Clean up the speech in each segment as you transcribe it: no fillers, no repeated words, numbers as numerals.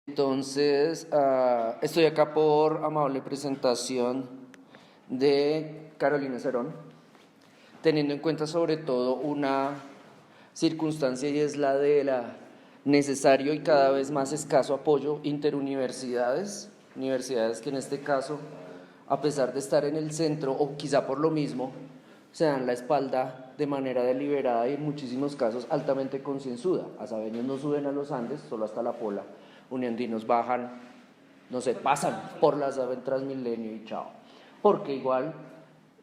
Entonces, estoy acá por amable presentación de Carolina Cerón, teniendo en cuenta sobre todo una circunstancia, y es la de la necesario y cada vez más escaso apoyo interuniversidades, universidades que en este caso, a pesar de estar en el centro o quizá por lo mismo, se dan la espalda de manera deliberada y en muchísimos casos altamente concienzuda. Azabeños no suben a los Andes, solo hasta la Pola, uniandinos bajan, no sé, pasan por la SAP en Transmilenio y chao. Porque igual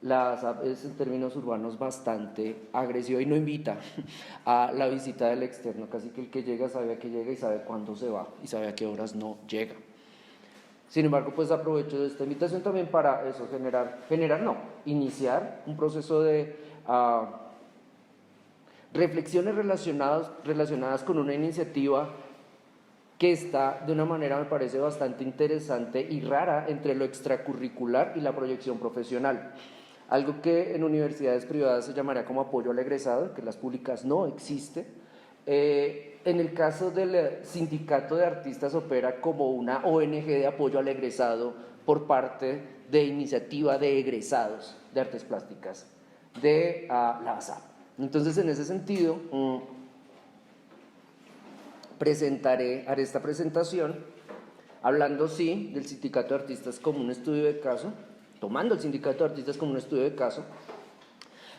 la SAP es en términos urbanos bastante agresiva y no invita a la visita del externo. Casi que el que llega sabe a qué llega y sabe cuándo se va y sabe a qué horas no llega. Sin embargo, pues aprovecho de esta invitación también para eso, iniciar un proceso de reflexiones relacionadas con una iniciativa que está de una manera, me parece, bastante interesante y rara entre lo extracurricular y la proyección profesional. Algo que en universidades privadas se llamaría como apoyo al egresado, que en las públicas no existe. En el caso del Sindicato de Artistas opera como una ONG de apoyo al egresado por parte de iniciativa de egresados de artes plásticas de la ASAP. Entonces, en ese sentido, haré esta presentación hablando, sí, del Sindicato de Artistas como un estudio de caso, tomando el Sindicato de Artistas como un estudio de caso,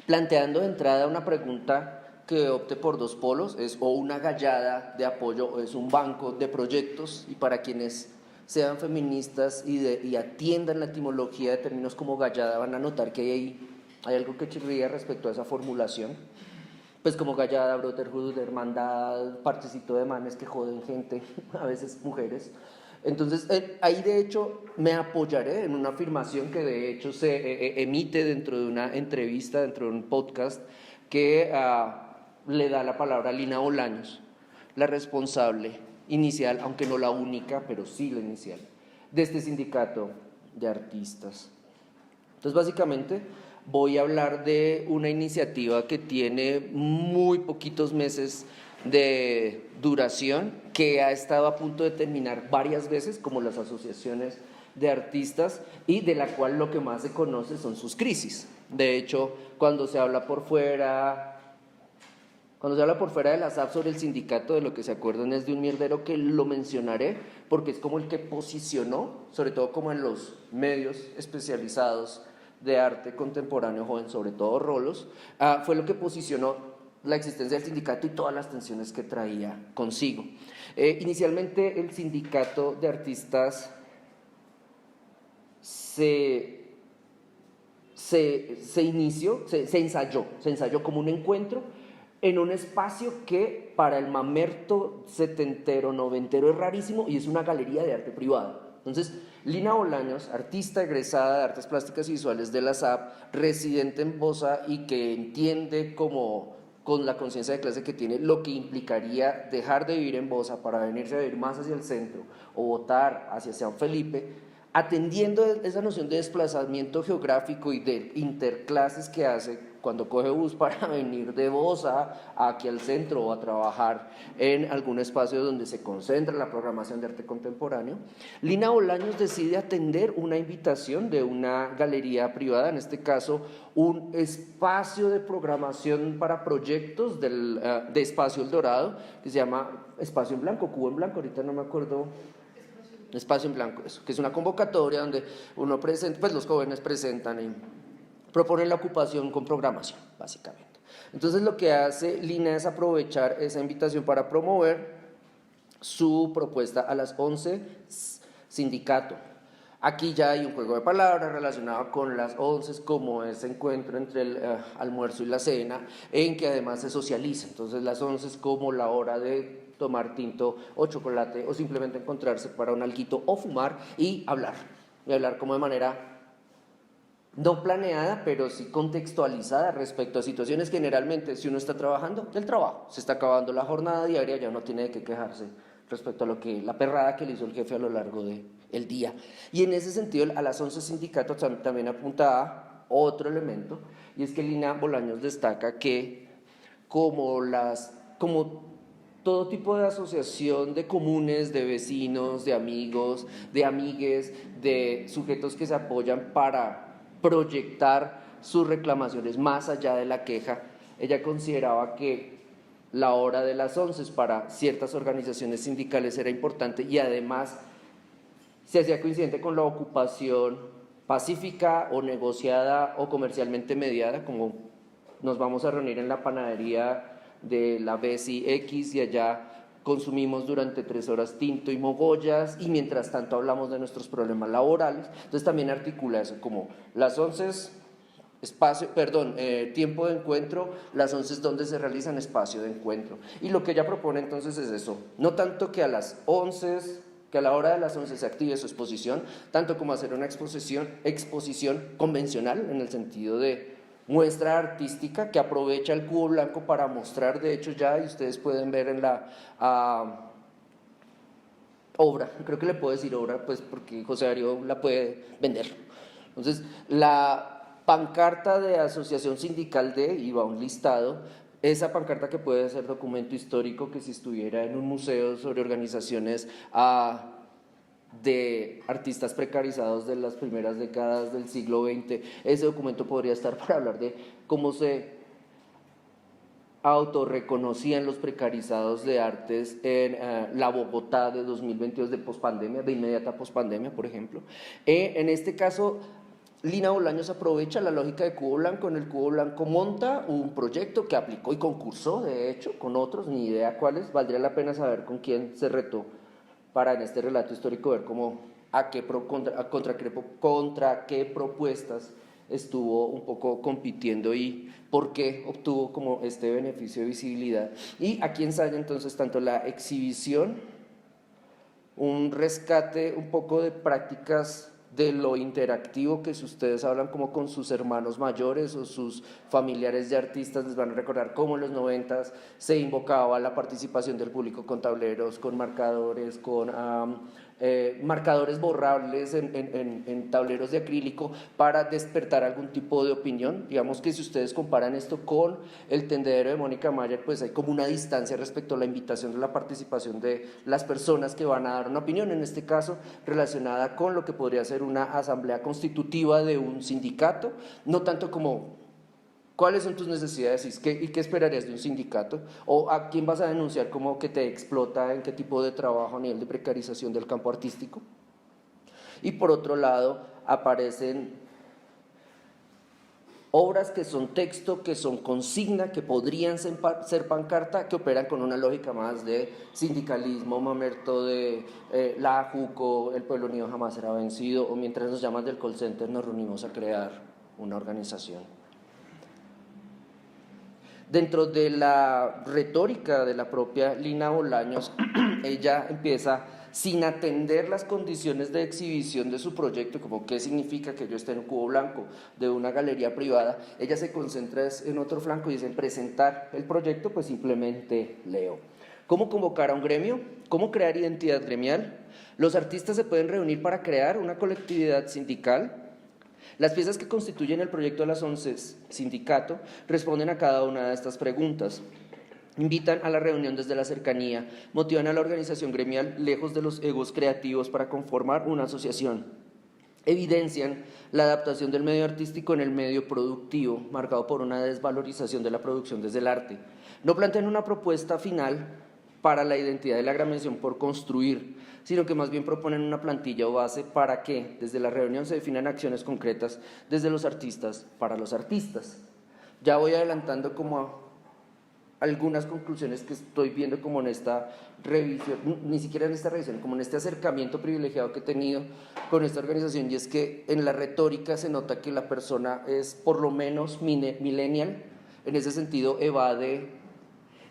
planteando de entrada una pregunta que opte por dos polos, es o una gallada de apoyo o es un banco de proyectos, y para quienes sean feministas y atiendan la etimología de términos como gallada van a notar que hay algo que chirría respecto a esa formulación. Pues como gallada, brotherhood, hermandad, parchecito de manes que joden gente, a veces mujeres. Entonces, ahí de hecho me apoyaré en una afirmación que de hecho se emite dentro de una entrevista, dentro de un podcast, que le da la palabra a Lina Bolaños, la responsable inicial, aunque no la única, pero sí la inicial, de este sindicato de artistas. Entonces, básicamente, voy a hablar de una iniciativa que tiene muy poquitos meses de duración, que ha estado a punto de terminar varias veces, como las asociaciones de artistas, y de la cual lo que más se conoce son sus crisis. De hecho, cuando se habla por fuera de la SAP sobre el sindicato, de lo que se acuerdan es de un mierdero que lo mencionaré, porque es como el que posicionó, sobre todo como en los medios especializados de arte contemporáneo joven, sobre todo rolos, fue lo que posicionó la existencia del sindicato y todas las tensiones que traía consigo. Inicialmente el sindicato de artistas se ensayó como un encuentro en un espacio que para el mamerto setentero, noventero es rarísimo, y es una galería de arte privada. Entonces, Lina Bolaños, artista egresada de Artes Plásticas y Visuales de la SAP, residente en Bosa y que entiende como con la conciencia de clase que tiene lo que implicaría dejar de vivir en Bosa para venirse a vivir más hacia el centro o votar hacia San Felipe, atendiendo esa noción de desplazamiento geográfico y de interclases que hace cuando coge bus para venir de Bosa aquí al centro o a trabajar en algún espacio donde se concentra la programación de arte contemporáneo, Lina Bolaños decide atender una invitación de una galería privada, en este caso un espacio de programación para proyectos de Espacio El Dorado, que se llama Espacio en Blanco, Cubo en Blanco, ahorita no me acuerdo. Espacio en Blanco, eso, que es una convocatoria donde uno presenta, pues los jóvenes presentan y proponen la ocupación con programación, básicamente. Entonces lo que hace Lina es aprovechar esa invitación para promover su propuesta a las 11 sindicato. Aquí ya hay un juego de palabras relacionado con las 11, como ese encuentro entre el almuerzo y la cena, en que además se socializa. Entonces las 11 es como la hora de tomar tinto o chocolate o simplemente encontrarse para un alguito o fumar y hablar como de manera no planeada, pero sí contextualizada respecto a situaciones. Generalmente, si uno está trabajando, el trabajo, se está acabando la jornada diaria, ya no tiene de qué quejarse respecto a la perrada que le hizo el jefe a lo largo del día. Y en ese sentido, a las 11 sindicatos también apuntaba otro elemento, y es que Lina Bolaños destaca que como todo tipo de asociación de comunes, de vecinos, de amigos, de amigues, de sujetos que se apoyan para proyectar sus reclamaciones más allá de la queja. Ella consideraba que la hora de las 11 para ciertas organizaciones sindicales era importante y además se hacía coincidente con la ocupación pacífica o negociada o comercialmente mediada, como nos vamos a reunir en la panadería de la Bessie X y allá consumimos durante 3 horas tinto y mogollas y mientras tanto hablamos de nuestros problemas laborales. Entonces también articula eso como las 11 tiempo de encuentro, las 11 donde se realizan espacio de encuentro. Y lo que ella propone entonces es eso, no tanto que a las 11, que a la hora de las 11 se active su exposición, tanto como hacer una exposición convencional en el sentido de muestra artística que aprovecha el cubo blanco para mostrar, de hecho ya, y ustedes pueden ver en la obra, creo que le puedo decir obra, pues porque José Darío la puede vender. Entonces, la pancarta de Asociación Sindical de, y va un listado, esa pancarta que puede ser documento histórico, que si estuviera en un museo sobre organizaciones de artistas precarizados de las primeras décadas del siglo XX, ese documento podría estar para hablar de cómo se autorreconocían los precarizados de artes en la Bogotá de 2022 de pospandemia, de inmediata pospandemia, por ejemplo. En este caso, Lina Bolaños aprovecha la lógica de Cubo Blanco. En el Cubo Blanco monta un proyecto que aplicó y concursó, de hecho, con otros, ni idea cuáles, valdría la pena saber con quién se retó para en este relato histórico ver cómo contra qué propuestas estuvo un poco compitiendo y por qué obtuvo como este beneficio de visibilidad. Y aquí ensaya entonces tanto la exhibición, un rescate un poco de prácticas de lo interactivo que si ustedes hablan como con sus hermanos mayores o sus familiares de artistas les van a recordar cómo en los 90s se invocaba la participación del público con tableros, con marcadores, con marcadores borrables en tableros de acrílico para despertar algún tipo de opinión. Digamos que si ustedes comparan esto con el tendedero de Mónica Mayer, pues hay como una distancia respecto a la invitación de la participación de las personas que van a dar una opinión, en este caso relacionada con lo que podría ser una asamblea constitutiva de un sindicato, no tanto como ¿cuáles son tus necesidades y qué esperarías de un sindicato? ¿O a quién vas a denunciar como que te explota en qué tipo de trabajo a nivel de precarización del campo artístico? Y por otro lado aparecen obras que son texto, que son consigna, que podrían ser pancarta, que operan con una lógica más de sindicalismo, mamerto de la JUCO, el pueblo unido jamás será vencido, o mientras nos llaman del call center nos reunimos a crear una organización. Dentro de la retórica de la propia Lina Bolaños, ella empieza sin atender las condiciones de exhibición de su proyecto, como qué significa que yo esté en un cubo blanco de una galería privada, ella se concentra en otro flanco y es en presentar el proyecto, pues simplemente leo. ¿Cómo convocar a un gremio? ¿Cómo crear identidad gremial? Los artistas se pueden reunir para crear una colectividad sindical. Las piezas que constituyen el proyecto de las 11 sindicato responden a cada una de estas preguntas. Invitan a la reunión desde la cercanía, motivan a la organización gremial lejos de los egos creativos para conformar una asociación. Evidencian la adaptación del medio artístico en el medio productivo, marcado por una desvalorización de la producción desde el arte. No plantean una propuesta final para la identidad de la agremiación por construir, sino que más bien proponen una plantilla o base para que desde la reunión se definan acciones concretas desde los artistas para los artistas. Ya voy adelantando como algunas conclusiones que estoy viendo como en esta revisión, ni siquiera en esta revisión, como en este acercamiento privilegiado que he tenido con esta organización, y es que en la retórica se nota que la persona es por lo menos millennial, en ese sentido evade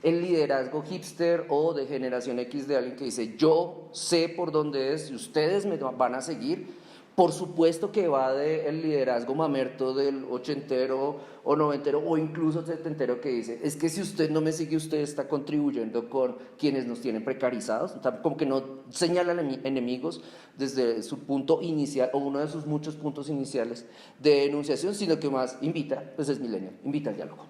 el liderazgo hipster o de generación X de alguien que dice yo sé por dónde es y ustedes me van a seguir. Por supuesto que va del liderazgo mamerto del ochentero o noventero o incluso setentero que dice, es que si usted no me sigue, usted está contribuyendo con quienes nos tienen precarizados, como que no señala enemigos desde su punto inicial o uno de sus muchos puntos iniciales de enunciación, sino que más invita, pues es milenio, invita al diálogo.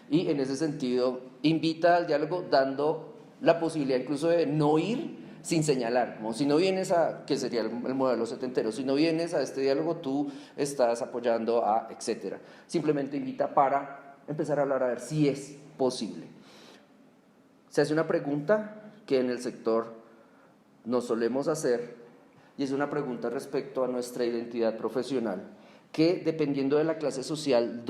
Y en ese sentido, invita al diálogo dando la posibilidad incluso de no ir sin señalar, como si no vienes a, que sería el modelo setentero, si no vienes a este diálogo tú estás apoyando a, etcétera. Simplemente invita para empezar a hablar a ver si es posible. Se hace una pregunta que en el sector nos solemos hacer y es una pregunta respecto a nuestra identidad profesional, que dependiendo de la clase social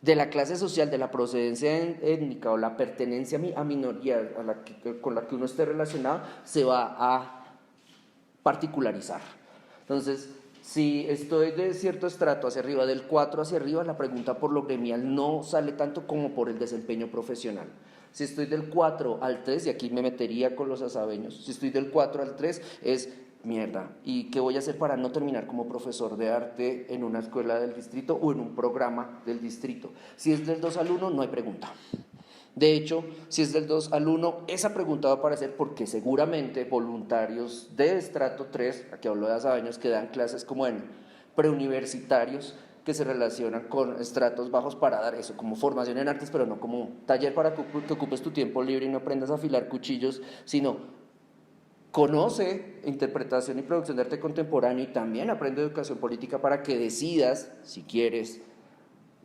de la clase social, de la procedencia étnica o la pertenencia a minoría con la que uno esté relacionado, se va a particularizar. Entonces, si estoy de cierto estrato hacia arriba, del 4 hacia arriba, la pregunta por lo gremial no sale tanto como por el desempeño profesional. Si estoy del 4 al 3, y aquí me metería con los asabeños, si estoy del 4 al 3 es mierda, ¿y qué voy a hacer para no terminar como profesor de arte en una escuela del distrito o en un programa del distrito? Si es del 2 al 1, no hay pregunta. De hecho, si es del 2 al 1, esa pregunta va a aparecer porque seguramente voluntarios de estrato 3, aquí hablo de asabeños, que dan clases como en preuniversitarios, que se relacionan con estratos bajos para dar eso, como formación en artes, pero no como taller para que ocupes tu tiempo libre y no aprendas a afilar cuchillos, sino conoce interpretación y producción de arte contemporáneo y también aprende educación política para que decidas, si quieres,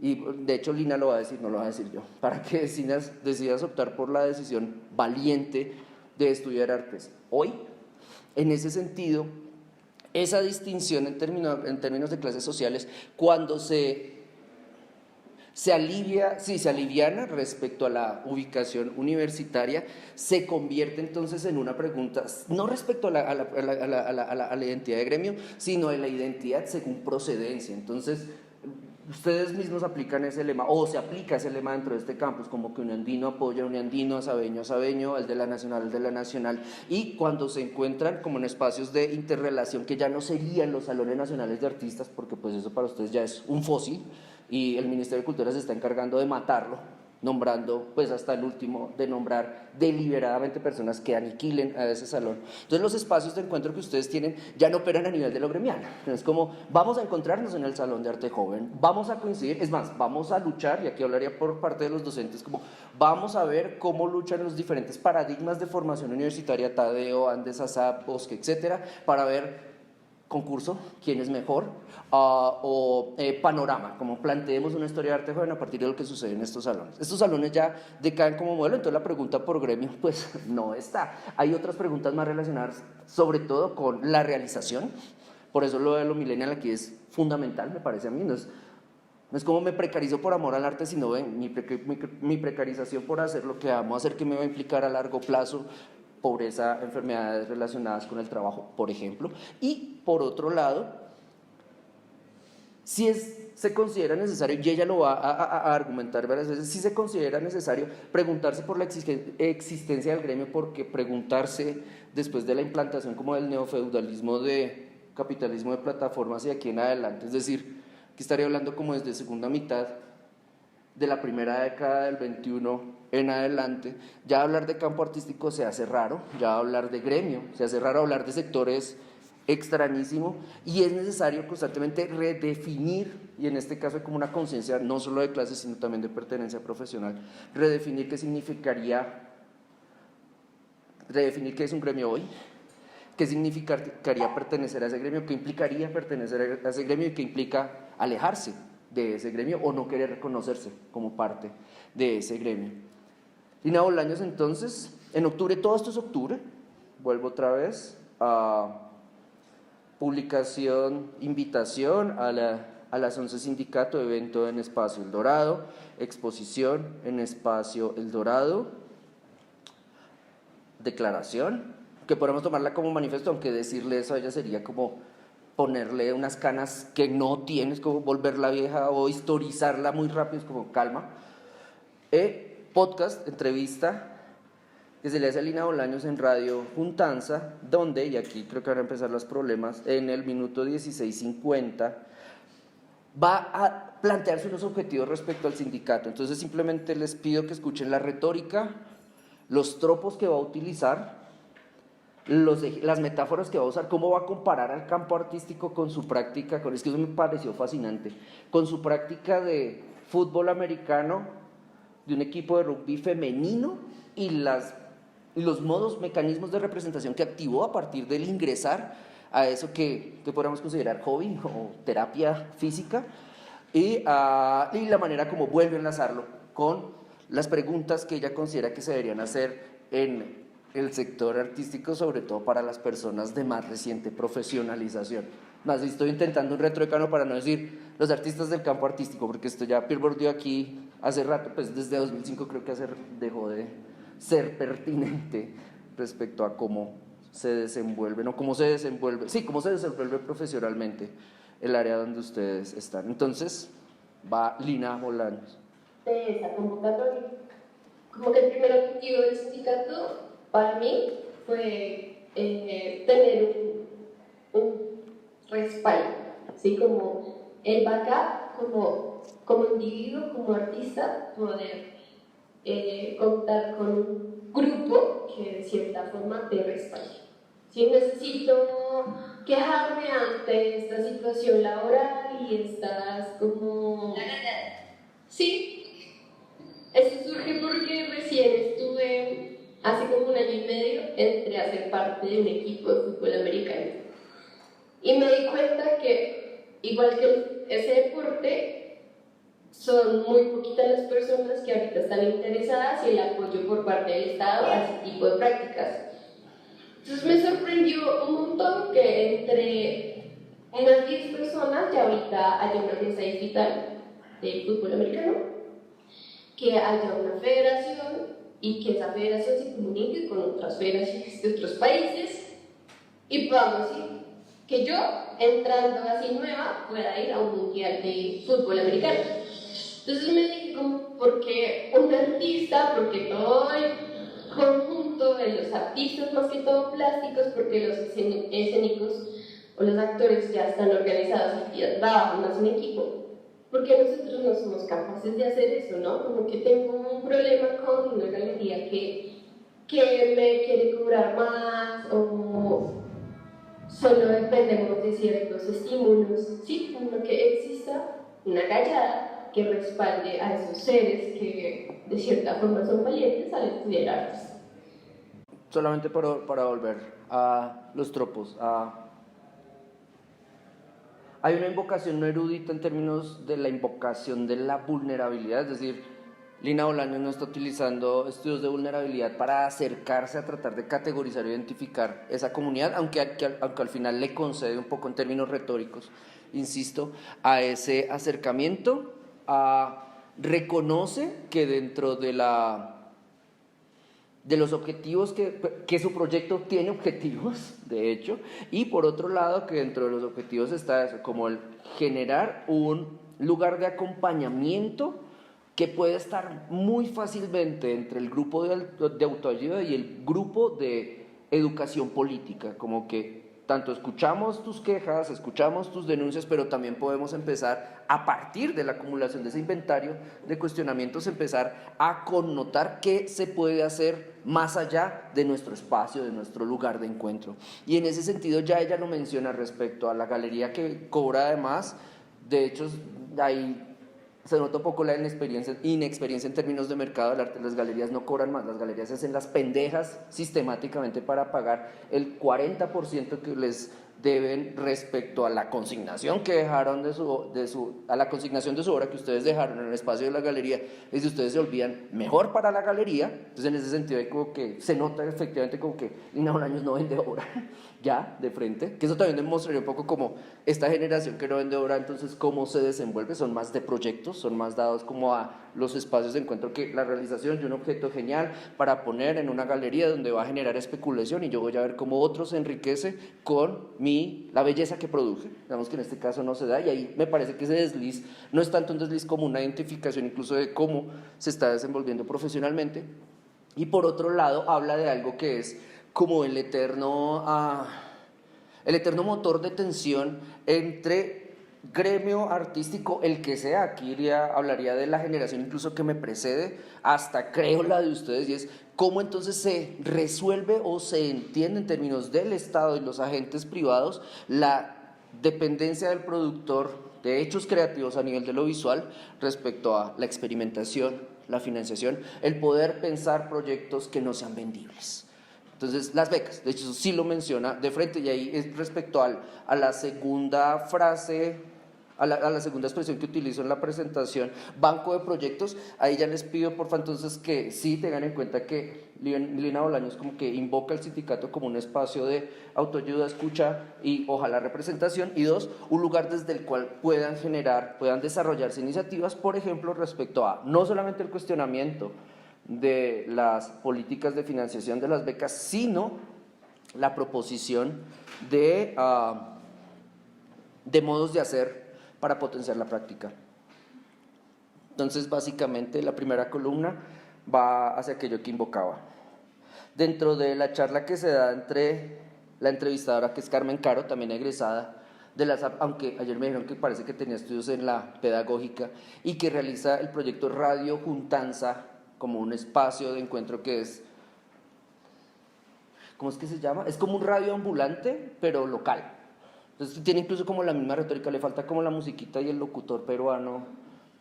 y de hecho Lina lo va a decir, no lo va a decir yo, para que decidas optar por la decisión valiente de estudiar artes. Hoy, en ese sentido, esa distinción en términos de clases sociales, cuando se aliviana respecto a la ubicación universitaria, se convierte entonces en una pregunta, no respecto a la identidad de gremio, sino de la identidad según procedencia. Entonces, ustedes mismos aplican ese lema, o se aplica ese lema dentro de este campus, como que un andino apoya a un andino, asabeño, el de la nacional, y cuando se encuentran como en espacios de interrelación que ya no serían los salones nacionales de artistas, porque pues eso para ustedes ya es un fósil, y el Ministerio de Cultura se está encargando de matarlo, nombrando, pues hasta el último, de nombrar deliberadamente personas que aniquilen a ese salón. Entonces los espacios de encuentro que ustedes tienen ya no operan a nivel de lo gremial. Es como, vamos a encontrarnos en el Salón de Arte Joven, vamos a coincidir, es más, vamos a luchar, y aquí hablaría por parte de los docentes, como vamos a ver cómo luchan los diferentes paradigmas de formación universitaria, Tadeo, Andes, Asap, Bosque, etcétera, para ver concurso, quién es mejor, panorama, como planteemos una historia de arte joven a partir de lo que sucede en estos salones. Estos salones ya decaen como modelo, entonces la pregunta por gremio pues no está. Hay otras preguntas más relacionadas sobre todo con la realización, por eso lo de lo millennial aquí es fundamental, me parece a mí, no es como me precarizo por amor al arte, sino mi precarización por hacer lo que amo, hacer que me va a implicar a largo plazo pobreza, enfermedades relacionadas con el trabajo, por ejemplo. Y por otro lado, si se considera necesario, y ella lo va a argumentar varias veces, si se considera necesario preguntarse por la existencia del gremio, porque preguntarse después de la implantación como del neofeudalismo de capitalismo de plataformas y aquí en adelante, es decir, que estaría hablando como desde segunda mitad de la primera década del 21 en adelante, ya hablar de campo artístico se hace raro, ya hablar de gremio se hace raro, hablar de sectores extrañísimo, y es necesario constantemente redefinir, y en este caso hay como una conciencia no solo de clase sino también de pertenencia profesional, redefinir qué es un gremio hoy, qué significaría pertenecer a ese gremio, qué implicaría pertenecer a ese gremio y qué implica alejarse de ese gremio o no querer reconocerse como parte de ese gremio. Lina Bolaños, entonces, en octubre, todo esto es octubre, vuelvo otra vez a publicación, invitación a las 11 sindicato, evento en Espacio El Dorado, exposición en Espacio El Dorado, declaración, que podemos tomarla como manifiesto, aunque decirle eso a ella sería como ponerle unas canas que no tienes, como volverla vieja o historizarla muy rápido, es como calma. Podcast, entrevista, que se le hace a Lina Bolaños en Radio Juntanza, donde, y aquí creo que van a empezar los problemas, en el minuto 16:50, va a plantearse unos objetivos respecto al sindicato. Entonces simplemente les pido que escuchen la retórica, los tropos que va a utilizar, las metáforas que va a usar, cómo va a comparar al campo artístico con su práctica, es que eso me pareció fascinante, con su práctica de fútbol americano de un equipo de rugby femenino y los modos, mecanismos de representación que activó a partir del ingresar a eso que podríamos considerar hobby o terapia física, y la manera como vuelve a enlazarlo con las preguntas que ella considera que se deberían hacer en el sector artístico, sobre todo para las personas de más reciente profesionalización. Más, estoy intentando un retrodecano para no decir los artistas del campo artístico, porque esto ya Pierre Bourdieu aquí hace rato, pues desde 2005 creo que dejó de ser pertinente respecto a cómo se desenvuelven o cómo se desenvuelve profesionalmente el área donde ustedes están. Entonces, va Lina Bolaños. De esa convocatoria. Como que el primer objetivo del sindicato para mí fue tener un respaldo, ¿sí? Como el backup, como individuo, como artista, poder contar con un grupo que de cierta forma te respalde. Si necesito quejarme ante esta situación laboral y estás como... Sí, eso surge porque recién estuve, hace como 1 año y medio, entré a ser parte de un equipo de fútbol americano. Y me di cuenta que, igual que ese deporte, son muy poquitas las personas que ahorita están interesadas y el apoyo por parte del Estado a ese tipo de prácticas. Entonces me sorprendió un montón que entre unas 10 personas ya ahorita haya una mesa digital de fútbol americano, que haya una federación y que esa federación se comunique con otras federaciones de otros países y podamos ir, que yo, entrando así nueva, pueda ir a un mundial de fútbol americano. Entonces me dije, como, ¿por qué un artista? Porque todo el conjunto de los artistas, más que todo plásticos, porque los escénicos o los actores ya están organizados y ya trabajan más en equipo. Porque nosotros no somos capaces de hacer eso, ¿no? Como que tengo un problema con una galería que me quiere cobrar más o solo dependemos de ciertos estímulos, sí, como que exista una gallada que respalde a esos seres que de cierta forma son valientes al estudiar artes. Solamente para volver a los tropos, hay una invocación no erudita en términos de la invocación de la vulnerabilidad, es decir, Lina Bolaños no está utilizando estudios de vulnerabilidad para acercarse a tratar de categorizar o identificar esa comunidad, aunque al final le concede un poco en términos retóricos, insisto, a ese acercamiento, reconoce que dentro de los objetivos, que su proyecto tiene objetivos, de hecho, y por otro lado que dentro de los objetivos está eso, como el generar un lugar de acompañamiento que puede estar muy fácilmente entre el grupo de autoayuda y el grupo de educación política, como que tanto escuchamos tus quejas, escuchamos tus denuncias, pero también podemos empezar, a partir de la acumulación de ese inventario de cuestionamientos, empezar a connotar qué se puede hacer más allá de nuestro espacio, de nuestro lugar de encuentro. Y en ese sentido ya ella lo menciona respecto a la galería que cobra además, de hecho ahí se nota un poco la inexperiencia en términos de mercado del arte. Las galerías no cobran más, las galerías hacen las pendejas sistemáticamente para pagar el 40% que les deben respecto a la consignación que dejaron a la consignación de su obra que ustedes dejaron en el espacio de la galería. Y si ustedes se olvidan, mejor para la galería. Entonces en ese sentido hay como que se nota efectivamente como que Lina Bolaños no vende obra ya de frente, que eso también demostraría un poco como esta generación que no vende obra, entonces cómo se desenvuelve, son más de proyectos, son más dados como a los espacios de encuentro, que la realización de un objeto genial para poner en una galería donde va a generar especulación y yo voy a ver cómo otro se enriquece con la belleza que produje. Digamos que en este caso no se da, y ahí me parece que ese desliz no es tanto un desliz como una identificación incluso de cómo se está desenvolviendo profesionalmente. Y por otro lado habla de algo que es como el eterno motor de tensión entre gremio artístico, el que sea. Aquí hablaría de la generación incluso que me precede, hasta creo la de ustedes, y es cómo entonces se resuelve o se entiende en términos del Estado y los agentes privados la dependencia del productor de hechos creativos a nivel de lo visual respecto a la experimentación, la financiación, el poder pensar proyectos que no sean vendibles. Entonces, las becas, de hecho, sí lo menciona de frente, y ahí es respecto a la segunda frase, a la segunda expresión que utilizo en la presentación, banco de proyectos. Ahí ya les pido, porfa, entonces que sí tengan en cuenta que Lina Bolaños como que invoca el sindicato como un espacio de autoayuda, escucha y ojalá representación, y dos, un lugar desde el cual puedan desarrollarse iniciativas, por ejemplo, respecto a no solamente el cuestionamiento de las políticas de financiación de las becas, sino la proposición de modos de hacer para potenciar la práctica. Entonces, básicamente, la primera columna va hacia aquello que invocaba. Dentro de la charla que se da entre la entrevistadora, que es Carmen Caro, también egresada de la SAP, aunque ayer me dijeron que parece que tenía estudios en la pedagógica, y que realiza el proyecto Radio Juntanza como un espacio de encuentro que es, ¿cómo es que se llama? Es como un radio ambulante, pero local. Entonces tiene incluso como la misma retórica, le falta como la musiquita y el locutor peruano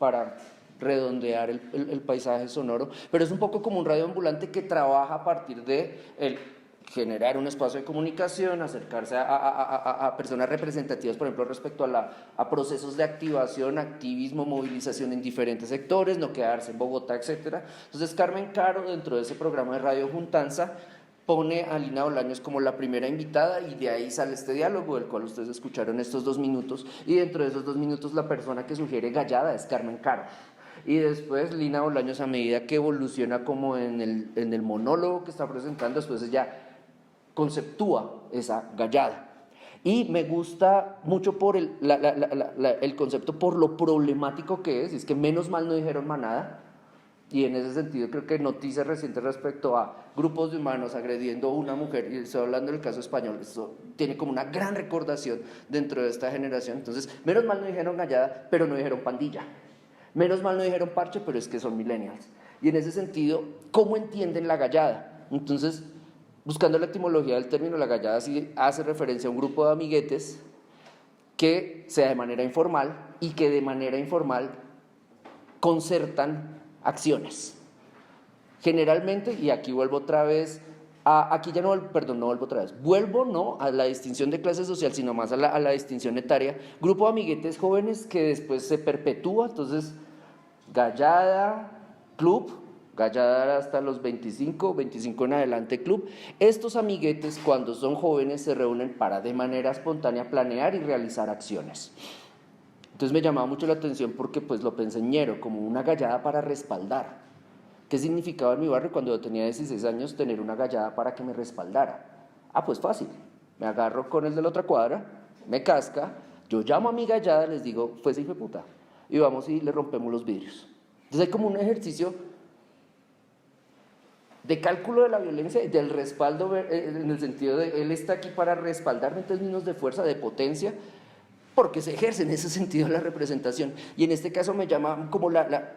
para redondear el paisaje sonoro, pero es un poco como un radio ambulante que trabaja a partir de generar un espacio de comunicación, acercarse a personas representativas, por ejemplo, respecto a procesos de activación, activismo, movilización en diferentes sectores, no quedarse en Bogotá, etc. Entonces Carmen Caro, dentro de ese programa de Radio Juntanza, pone a Lina Bolaños como la primera invitada, y de ahí sale este diálogo del cual ustedes escucharon estos 2 minutos, y dentro de esos 2 minutos la persona que sugiere gallada es Carmen Caro. Y después Lina Bolaños, a medida que evoluciona como en el monólogo que está presentando, después ella conceptúa esa gallada. Y me gusta mucho por el concepto, por lo problemático que es, y es que menos mal no dijeron manada. Y en ese sentido creo que noticias recientes respecto a grupos de humanos agrediendo a una mujer, y estoy hablando del caso español, esto tiene como una gran recordación dentro de esta generación. Entonces, menos mal no dijeron gallada, pero no dijeron pandilla. Menos mal no dijeron parche, pero es que son millennials. Y en ese sentido, ¿cómo entienden la gallada? Entonces, buscando la etimología del término, la gallada sí hace referencia a un grupo de amiguetes que sea de manera informal y que de manera informal concertan acciones. Generalmente, y aquí vuelvo otra vez, vuelvo no a la distinción de clase social, sino más a la distinción etaria, grupo de amiguetes jóvenes que después se perpetúa. Entonces, gallada, club, gallada hasta los 25 en adelante, club. Estos amiguetes, cuando son jóvenes, se reúnen para de manera espontánea planear y realizar acciones. Entonces me llamaba mucho la atención porque pues lo pensé ñero, como una gallada para respaldar. ¿Qué significaba en mi barrio cuando yo tenía 16 años tener una gallada para que me respaldara? Pues fácil, me agarro con el de la otra cuadra, me casca, yo llamo a mi gallada, les digo, fue ese hijo de puta, y vamos y le rompemos los vidrios. Entonces hay como un ejercicio de cálculo de la violencia y del respaldo, en el sentido de él está aquí para respaldarme en términos de fuerza, de potencia, porque se ejerce en ese sentido la representación. Y en este caso me llama como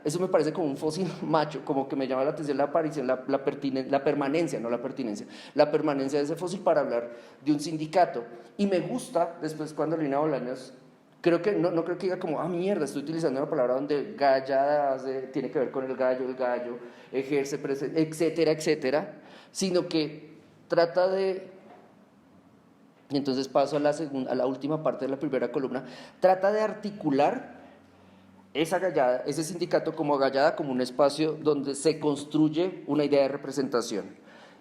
eso me parece como un fósil macho, como que me llama la atención la aparición, la permanencia, no la pertinencia, la permanencia de ese fósil para hablar de un sindicato. Y me gusta después cuando Lina Bolaños, creo que no creo que diga como, mierda, estoy utilizando una palabra donde gallada tiene que ver con el gallo ejerce, etcétera, etcétera, sino que trata de... Y entonces paso a la última parte de la primera columna, trata de articular esa gallada, ese sindicato como gallada, como un espacio donde se construye una idea de representación.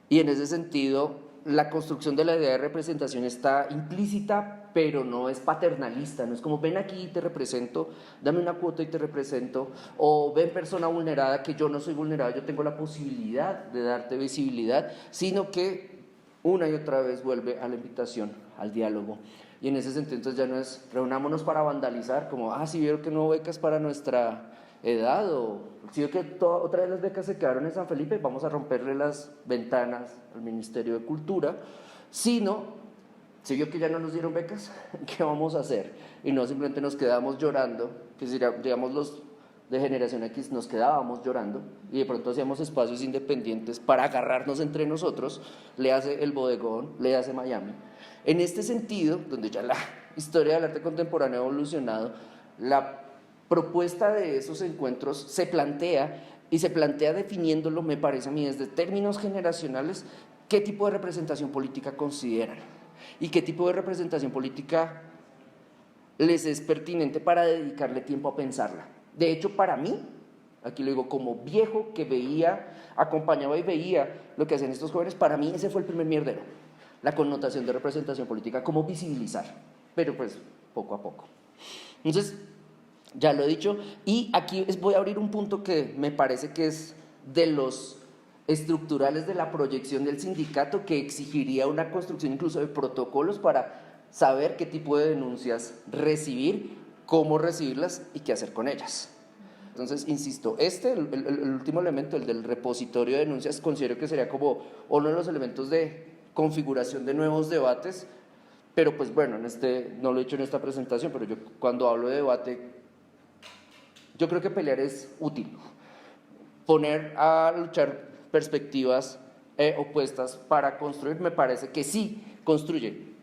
Y en ese sentido, la construcción de la idea de representación está implícita, pero no es paternalista, no es como ven aquí y te represento, dame una cuota y te represento, o ven persona vulnerada, que yo no soy vulnerada, yo tengo la posibilidad de darte visibilidad, sino que una y otra vez vuelve a la invitación, al diálogo. Y en ese sentido entonces ya no es reunámonos para vandalizar, como, si vieron que no hubo becas para nuestra edad, o si vieron que otra vez las becas se quedaron en San Felipe, vamos a romperle las ventanas al Ministerio de Cultura, sino, si vio que ya no nos dieron becas, ¿qué vamos a hacer? Y no simplemente nos quedamos llorando, que digamos los de generación X nos quedábamos llorando y de pronto hacíamos espacios independientes para agarrarnos entre nosotros, le hace el bodegón, le hace Miami. En este sentido, donde ya la historia del arte contemporáneo ha evolucionado, la propuesta de esos encuentros se plantea definiéndolo, me parece a mí, desde términos generacionales, qué tipo de representación política consideran y qué tipo de representación política les es pertinente para dedicarle tiempo a pensarla. De hecho, para mí, aquí lo digo como viejo que veía, acompañaba y veía lo que hacían estos jóvenes, para mí ese fue el primer mierdero, la connotación de representación política, cómo visibilizar, pero pues poco a poco. Entonces, ya lo he dicho, y aquí voy a abrir un punto que me parece que es de los estructurales de la proyección del sindicato, que exigiría una construcción incluso de protocolos para saber qué tipo de denuncias recibir, cómo recibirlas y qué hacer con ellas. Entonces, insisto, el último elemento, el del repositorio de denuncias, considero que sería como uno de los elementos de configuración de nuevos debates, pero pues bueno, no lo he hecho en esta presentación, pero yo cuando hablo de debate, yo creo que pelear es útil, poner a luchar perspectivas opuestas para construir, me parece que sí construye.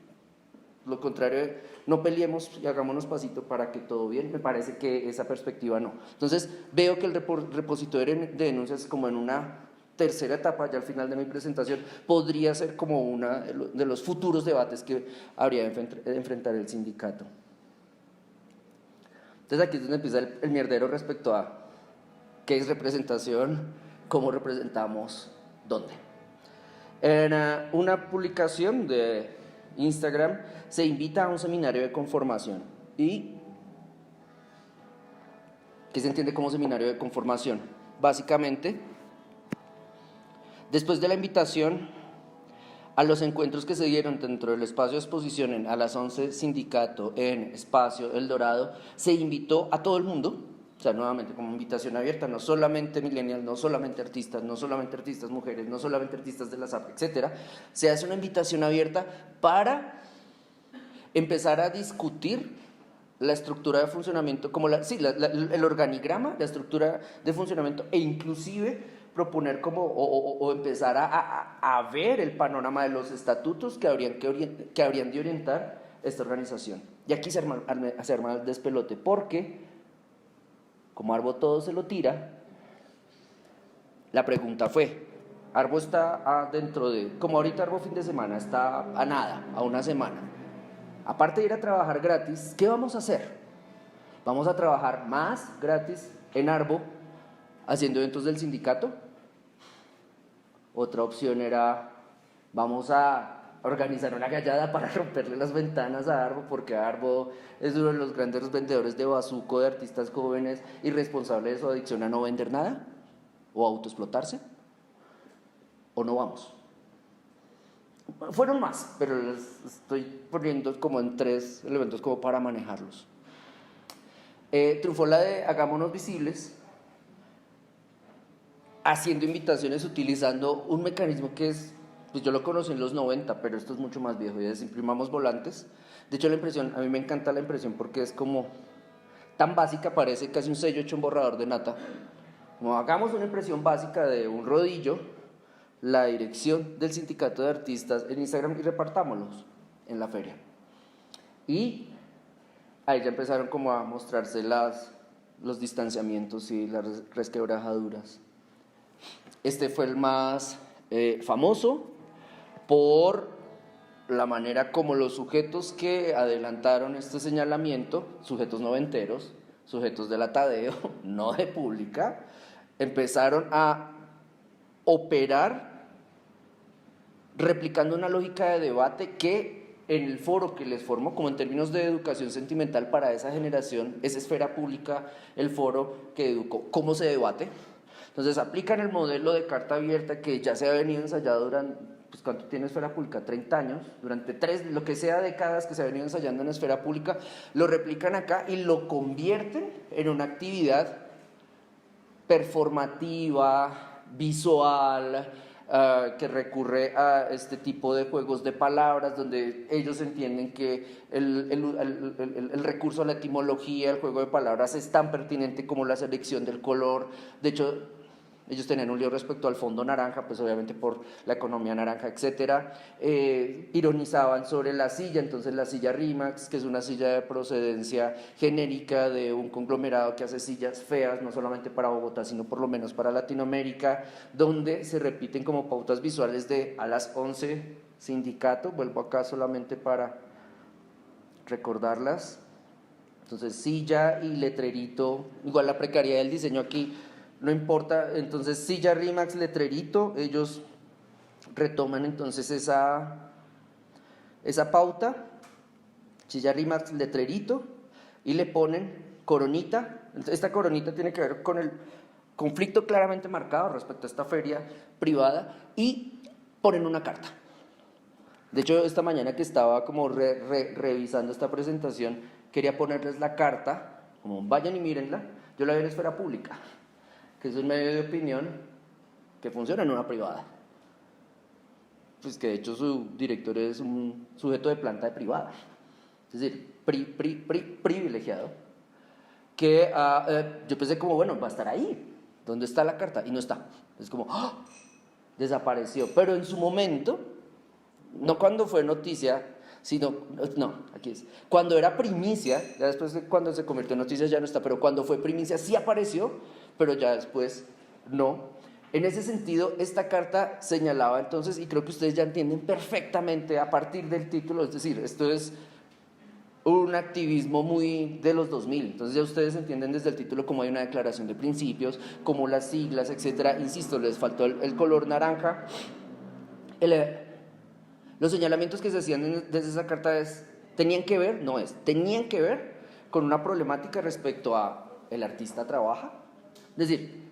Lo contrario, no peleemos y hagámonos pasito para que todo bien, me parece que esa perspectiva no. Entonces veo que el repositorio de denuncias, como en una tercera etapa, ya al final de mi presentación, podría ser como uno de los futuros debates que habría de enfrentar el sindicato. Entonces aquí es donde empieza el mierdero respecto a qué es representación, cómo representamos, dónde. En una publicación de Instagram se invita a un seminario de conformación. ¿Y qué se entiende como seminario de conformación? Básicamente, después de la invitación a los encuentros que se dieron dentro del espacio de exposición a las 11 sindicato en Espacio El Dorado, se invitó a todo el mundo, o sea, nuevamente como invitación abierta, no solamente millennials, no solamente artistas mujeres, no solamente artistas de las artes, etcétera. Se hace una invitación abierta para empezar a discutir la estructura de funcionamiento, como el organigrama, la estructura de funcionamiento, e inclusive proponer o empezar a ver el panorama de los estatutos que habrían de orientar esta organización. Y aquí se arma el despelote, porque como Arbo todo se lo tira, la pregunta fue, Arbo está dentro de, como ahorita Arbo fin de semana, está a nada, a una semana. Aparte de ir a trabajar gratis, ¿qué vamos a hacer? ¿Vamos a trabajar más gratis en Arbo haciendo eventos del sindicato? Otra opción era, vamos a organizar una gallada para romperle las ventanas a Arbo, porque Arbo es uno de los grandes vendedores de bazuco de artistas jóvenes y responsable de su adicción a no vender nada o autoexplotarse. ¿O no vamos? Fueron más, pero les estoy poniendo como en 3 elementos como para manejarlos. Triunfó la de hagámonos visibles, haciendo invitaciones, utilizando un mecanismo que es, pues yo lo conocí en los 90, pero esto es mucho más viejo, y es imprimamos volantes. De hecho, la impresión, a mí me encanta la impresión porque es como tan básica, parece casi un sello hecho en borrador de nata. Como hagamos una impresión básica de un rodillo, la dirección del sindicato de artistas en Instagram y repartámoslos en la feria. Y ahí ya empezaron como a mostrarse los distanciamientos y las resquebrajaduras. Este fue el más famoso por la manera como los sujetos que adelantaron este señalamiento, sujetos noventeros, sujetos de la Tadeo, no de Pública, empezaron a operar replicando una lógica de debate que en el foro que les formó, como en términos de educación sentimental para esa generación, es Esfera Pública el foro que educó cómo se debate. Entonces aplican el modelo de carta abierta que ya se ha venido ensayado durante, pues ¿cuánto tiene Esfera Pública? 30 años, durante 3, lo que sea décadas que se ha venido ensayando en Esfera Pública, lo replican acá y lo convierten en una actividad performativa, visual, que recurre a este tipo de juegos de palabras donde ellos entienden que el recurso a la etimología, el juego de palabras es tan pertinente como la selección del color. De hecho, Ellos tenían un lío respecto al fondo naranja, pues obviamente por la economía naranja, etcétera. Ironizaban sobre la silla, entonces la silla Rimax, que es una silla de procedencia genérica de un conglomerado que hace sillas feas, no solamente para Bogotá, sino por lo menos para Latinoamérica, donde se repiten como pautas visuales de a las 11 sindicato, vuelvo acá solamente para recordarlas. Entonces silla y letrerito, igual la precariedad del diseño aquí no importa. Entonces silla Rimax, letrerito, ellos retoman entonces esa pauta, silla Rimax, letrerito, y le ponen coronita. Esta coronita tiene que ver con el conflicto claramente marcado respecto a esta feria privada, y ponen una carta. De hecho, esta mañana que estaba como revisando esta presentación, quería ponerles la carta, como vayan y mírenla. Yo la vi en Esfera Pública, que es un medio de opinión que funciona en una privada. Pues que de hecho su director es un sujeto de planta de privada. Es decir, privilegiado. Que yo pensé como, bueno, va a estar ahí. ¿Dónde está la carta? Y no está. Es como, ¡oh! Desapareció. Pero en su momento, no cuando fue noticia, sino, no, aquí es, cuando era primicia, ya después de cuando se convirtió en noticia ya no está, pero cuando fue primicia sí apareció, pero ya después no. En ese sentido, esta carta señalaba entonces, y creo que ustedes ya entienden perfectamente a partir del título, es decir, esto es un activismo muy de los 2000, entonces ya ustedes entienden desde el título cómo hay una declaración de principios, cómo las siglas, etcétera. Insisto, les faltó el color naranja. Los señalamientos que se hacían desde esa carta tenían que ver con una problemática respecto a el artista trabaja. Es decir,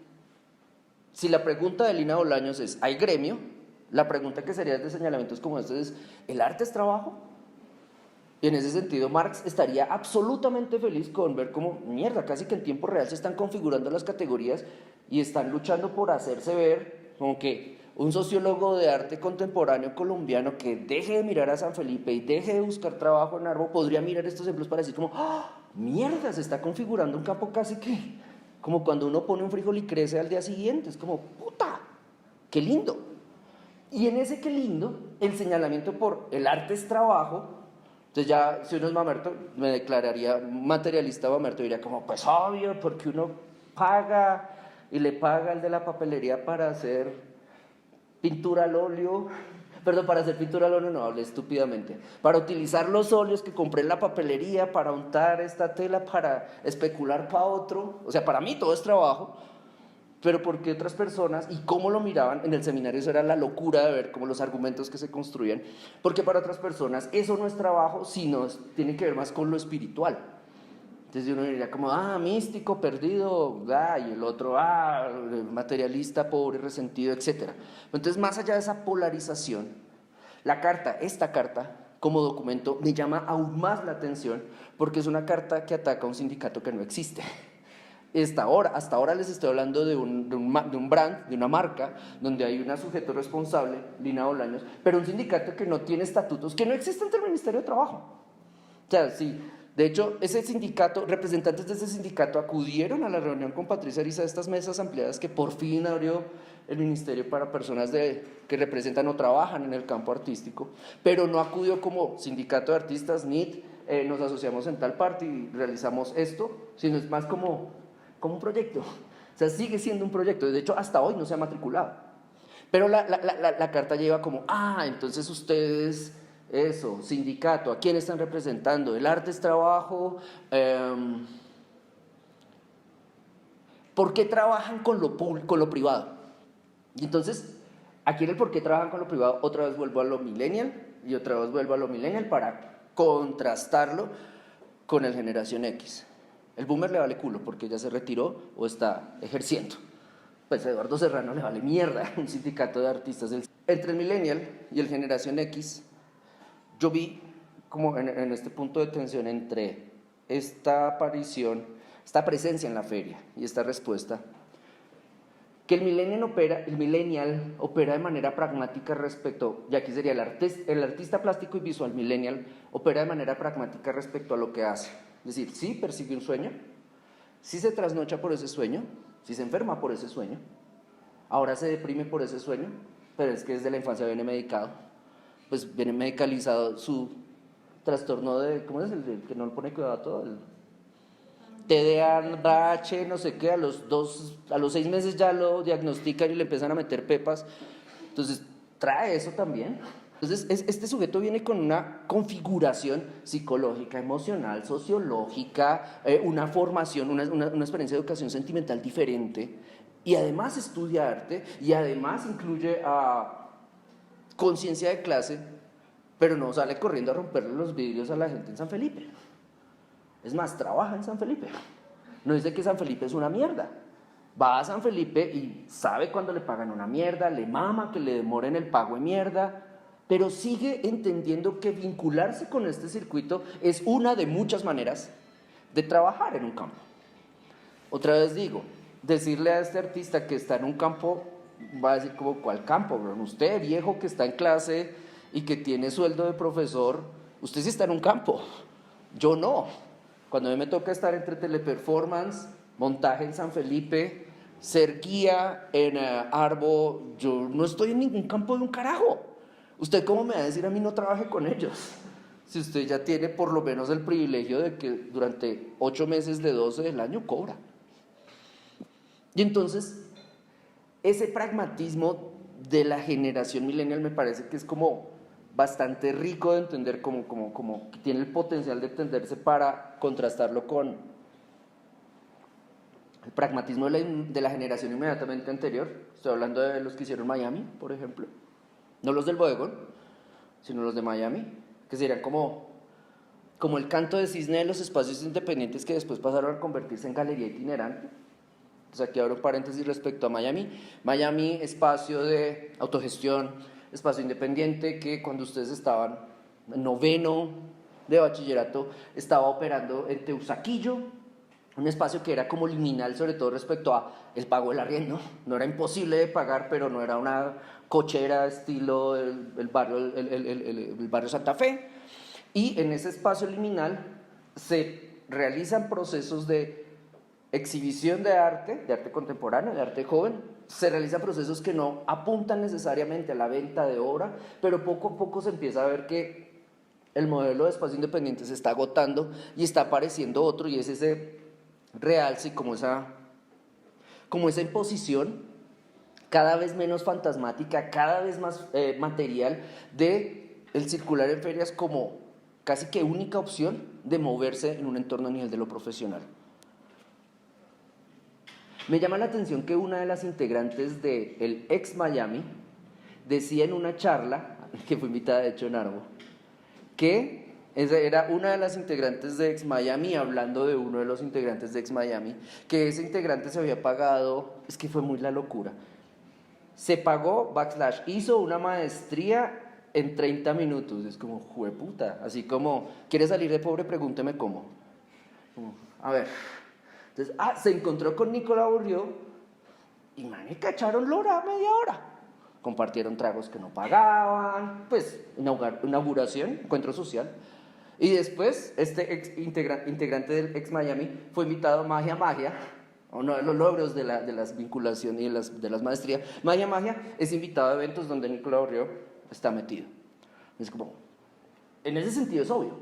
si la pregunta de Lina Bolaños es ¿hay gremio? La pregunta que sería de señalamientos como estos es ¿el arte es trabajo? Y en ese sentido Marx estaría absolutamente feliz con ver cómo, mierda, casi que en tiempo real se están configurando las categorías y están luchando por hacerse ver como que un sociólogo de arte contemporáneo colombiano que deje de mirar a San Felipe y deje de buscar trabajo en Arbo podría mirar estos ejemplos para decir como, ¡oh, mierda! Se está configurando un campo casi que como cuando uno pone un frijol y crece al día siguiente. Es como, ¡puta! ¡Qué lindo! Y en ese qué lindo, el señalamiento por el arte es trabajo. Entonces ya, si uno es mamerto, me declararía materialista mamerto, diría como, pues obvio, porque uno paga y le paga al de la papelería para hacer pintura al óleo, perdón, para hacer pintura al óleo no, hablé estúpidamente, para utilizar los óleos que compré en la papelería, para untar esta tela, para especular para otro. O sea, para mí todo es trabajo, pero porque otras personas, y cómo lo miraban en el seminario, eso era la locura de ver cómo los argumentos que se construían, porque para otras personas eso no es trabajo, sino tiene que ver más con lo espiritual. Entonces uno diría como, místico, perdido, y el otro, materialista, pobre, resentido, etc. Entonces, más allá de esa polarización, esta carta, como documento, me llama aún más la atención, porque es una carta que ataca a un sindicato que no existe. Hasta ahora les estoy hablando de un brand, de una marca, donde hay un sujeto responsable, Lina Bolaños, pero un sindicato que no tiene estatutos, que no existe ante el Ministerio de Trabajo. O sea, sí, de hecho, representantes de ese sindicato acudieron a la reunión con Patricia Ariza de estas mesas ampliadas que por fin abrió el ministerio para personas que representan o trabajan en el campo artístico, pero no acudió como sindicato de artistas, NIT, nos asociamos en tal parte y realizamos esto, sino es más como un proyecto. O sea, sigue siendo un proyecto, de hecho hasta hoy no se ha matriculado. Pero la carta lleva como, entonces ustedes, eso, sindicato, ¿a quién están representando? El arte es trabajo. ¿Por qué trabajan con lo público, con lo privado? Y entonces, aquí en el por qué trabajan con lo privado, otra vez vuelvo a lo millennial y otra vez vuelvo a lo millennial para contrastarlo con el generación X. El boomer le vale culo porque ya se retiró o está ejerciendo. Pues a Eduardo Serrano le vale mierda un sindicato de artistas. Entre el millennial y el generación X, yo vi como en este punto de tensión entre esta aparición, esta presencia en la feria y esta respuesta, que el millennial opera de manera pragmática respecto, y aquí sería el artista plástico y visual millennial, opera de manera pragmática respecto a lo que hace. Es decir, sí persigue un sueño, sí se trasnocha por ese sueño, sí se enferma por ese sueño, ahora se deprime por ese sueño, pero es que desde la infancia viene medicado, pues viene medicalizado su trastorno de, ¿cómo es? El que no le pone cuidado a todo, el TDAH, no sé qué, a los 6 meses ya lo diagnostican y le empiezan a meter pepas, entonces trae eso también. Entonces, este sujeto viene con una configuración psicológica, emocional, sociológica, una formación, una experiencia de educación sentimental diferente, y además estudia arte, y además incluye conciencia de clase, pero no sale corriendo a romperle los vidrios a la gente en San Felipe. Es más, trabaja en San Felipe. No dice que San Felipe es una mierda. Va a San Felipe y sabe cuando le pagan una mierda, le mama que le demoren el pago de mierda, pero sigue entendiendo que vincularse con este circuito es una de muchas maneras de trabajar en un campo. Otra vez digo, decirle a este artista que está en un campo, va a decir como, ¿cuál campo, bro? Usted, viejo, que está en clase y que tiene sueldo de profesor, usted sí está en un campo, yo no. Cuando a mí me toca estar entre teleperformance, montaje en San Felipe, ser guía en Arbo, yo no estoy en ningún campo de un carajo. ¿Usted cómo me va a decir a mí no trabaje con ellos? Si usted ya tiene por lo menos el privilegio de que durante 8 meses de 12 del año cobra. Y entonces, ese pragmatismo de la generación millennial me parece que es como bastante rico de entender, como que tiene el potencial de entenderse para contrastarlo con el pragmatismo de la generación inmediatamente anterior. Estoy hablando de los que hicieron Miami, por ejemplo. No los del bodegón, sino los de Miami, que serían como el canto de cisne de los espacios independientes que después pasaron a convertirse en galería itinerante. Entonces aquí abro paréntesis respecto a Miami. Miami, espacio de autogestión, espacio independiente que cuando ustedes estaban en 9º de bachillerato estaba operando en Teusaquillo, un espacio que era como liminal sobre todo respecto a el pago del arriendo. No era imposible de pagar, pero no era una cochera estilo el barrio Santa Fe. Y en ese espacio liminal se realizan procesos de exhibición de arte contemporáneo, de arte joven. Se realizan procesos que no apuntan necesariamente a la venta de obra, pero poco a poco se empieza a ver que el modelo de espacio independiente se está agotando y está apareciendo otro, y es ese realce y como esa imposición cada vez menos fantasmática, cada vez más material de el circular en ferias como casi que única opción de moverse en un entorno a nivel de lo profesional. Me llama la atención que una de las integrantes del ex Miami decía en una charla, que fue invitada de hecho en Arbo, que esa era una de las integrantes de ex Miami hablando de uno de los integrantes de ex Miami, que ese integrante se había pagado, es que fue muy la locura, se pagó, hizo una maestría en 30 minutos, es como, jueputa, así como, ¿quiere salir de pobre? Pregúnteme cómo. A ver, entonces, se encontró con Nicola Bourriaud y manica, echaron lora media hora. Compartieron tragos que no pagaban, pues, inauguración, encuentro social. Y después, este integrante del ex Miami fue invitado a Magia, uno de los logros de las vinculaciones y de las maestrías. Magia es invitado a eventos donde Nicola Bourriaud está metido. Es como, en ese sentido es obvio.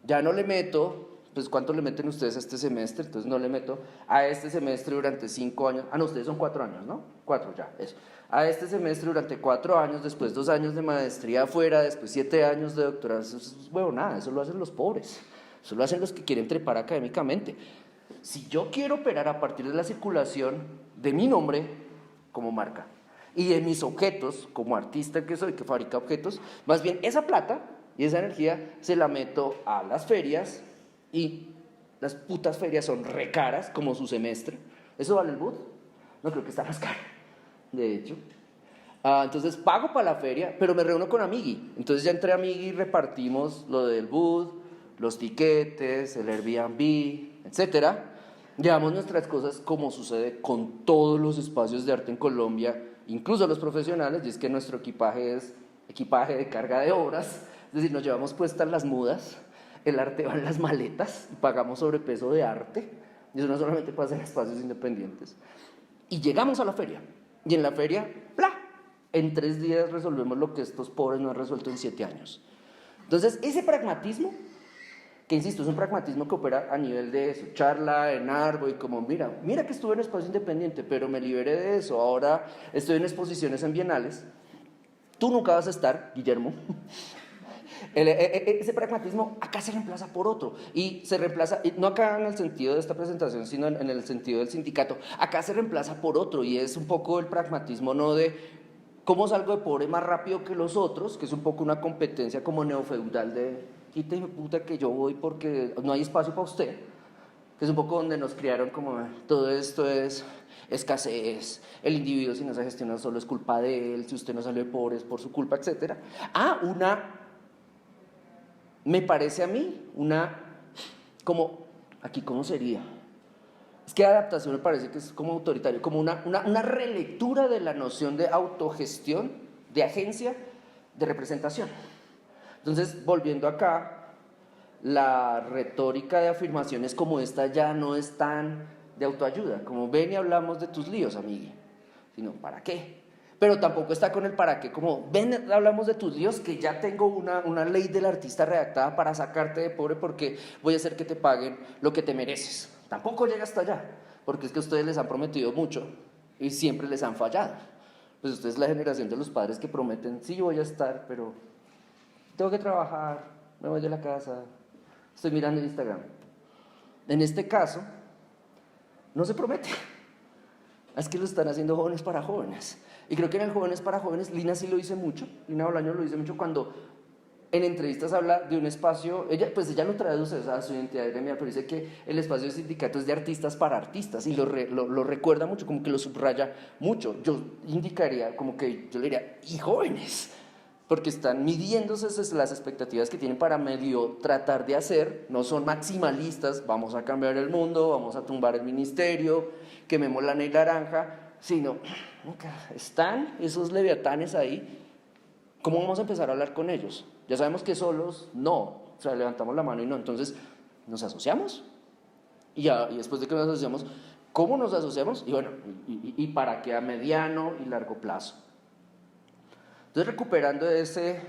Ya no le meto, pues ¿cuánto le meten ustedes a este semestre? Entonces no le meto a este semestre durante 5 años. No, ustedes son 4 años, ¿no? 4 ya, eso. A este semestre durante 4 años, después 2 años de maestría afuera, después 7 años de doctorado. Eso es nada, eso lo hacen los pobres. Eso lo hacen los que quieren trepar académicamente. Si yo quiero operar a partir de la circulación de mi nombre como marca y de mis objetos como artista que soy, que fabrica objetos, más bien esa plata y esa energía se la meto a las ferias, y las putas ferias son re caras como su semestre. ¿Eso vale el booth? No, creo que está más caro, de hecho. Entonces pago para la feria, pero me reúno con Amigui. Entonces ya entre Amigui repartimos lo del booth, los tiquetes, el Airbnb, etc. Llevamos nuestras cosas como sucede con todos los espacios de arte en Colombia, incluso los profesionales, y es que nuestro equipaje es equipaje de carga de obras, es decir, nos llevamos puestas las mudas, el arte va en las maletas y pagamos sobrepeso de arte, y eso no solamente pasa en espacios independientes. Y llegamos a la feria, Y en la feria, ¡plá! En 3 días resolvemos lo que estos pobres no han resuelto en 7 años. Entonces, ese pragmatismo, que insisto, es un pragmatismo que opera a nivel de eso, charla en árbol y como, mira que estuve en espacio independiente, pero me liberé de eso, ahora estoy en exposiciones en bienales. Tú nunca vas a estar, Guillermo. Ese pragmatismo acá se reemplaza por otro, y se reemplaza, no acá en el sentido de esta presentación, sino en el sentido del sindicato, acá se reemplaza por otro, y es un poco el pragmatismo no de cómo salgo de pobre más rápido que los otros, que es un poco una competencia como neofeudal de quíteme puta que yo voy porque no hay espacio para usted, que es un poco donde nos criaron como todo esto es escasez, el individuo si no se gestiona solo es culpa de él, si usted no salió de pobre es por su culpa, etc. Me parece a mí como, aquí cómo sería, es que adaptación me parece que es como autoritario, como una relectura de la noción de autogestión, de agencia, de representación. Entonces, volviendo acá, la retórica de afirmaciones como esta ya no es tan de autoayuda, como ven y hablamos de tus líos, amigue, sino ¿para qué? Pero tampoco está con el para qué, como ven, hablamos de tus líos, que ya tengo una ley del artista redactada para sacarte de pobre porque voy a hacer que te paguen lo que te mereces. Tampoco llega hasta allá, porque es que ustedes les han prometido mucho y siempre les han fallado. Pues ustedes es la generación de los padres que prometen, sí voy a estar, pero tengo que trabajar, me voy de la casa, estoy mirando Instagram. En este caso, no se promete. Es que lo están haciendo jóvenes para jóvenes. Y creo que en el Jóvenes para Jóvenes, Lina sí lo dice mucho, Lina Bolaños lo dice mucho cuando en entrevistas habla de un espacio, ella lo traduce a su identidad gremial, pero dice que el espacio de sindicato es de artistas para artistas, y lo recuerda mucho, como que lo subraya mucho. Yo indicaría, como que yo le diría, y jóvenes, porque están midiéndose las expectativas que tienen para medio tratar de hacer, no son maximalistas, vamos a cambiar el mundo, vamos a tumbar el ministerio, quememos la ley naranja, sino, están esos leviatanes ahí, ¿cómo vamos a empezar a hablar con ellos? Ya sabemos que solos no, o sea, levantamos la mano y no, entonces, ¿nos asociamos? Y después de que nos asociamos, ¿cómo nos asociamos? Y bueno, ¿y para qué a mediano y largo plazo? Entonces, recuperando ese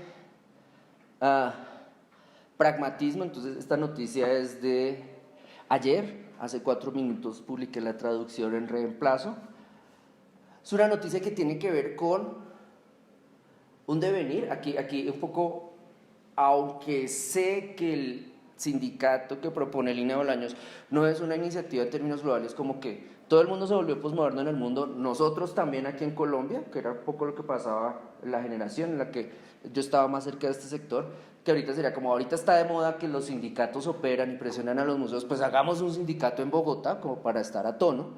pragmatismo, entonces esta noticia es de ayer, hace 4 minutos publiqué la traducción en reemplazo. Es una noticia que tiene que ver con un devenir, aquí un poco, aunque sé que el sindicato que propone Lina Bolaños no es una iniciativa en términos globales, como que todo el mundo se volvió posmoderno en el mundo, nosotros también aquí en Colombia, que era un poco lo que pasaba en la generación en la que yo estaba más cerca de este sector, que ahorita sería como ahorita está de moda que los sindicatos operan y presionan a los museos, pues hagamos un sindicato en Bogotá como para estar a tono.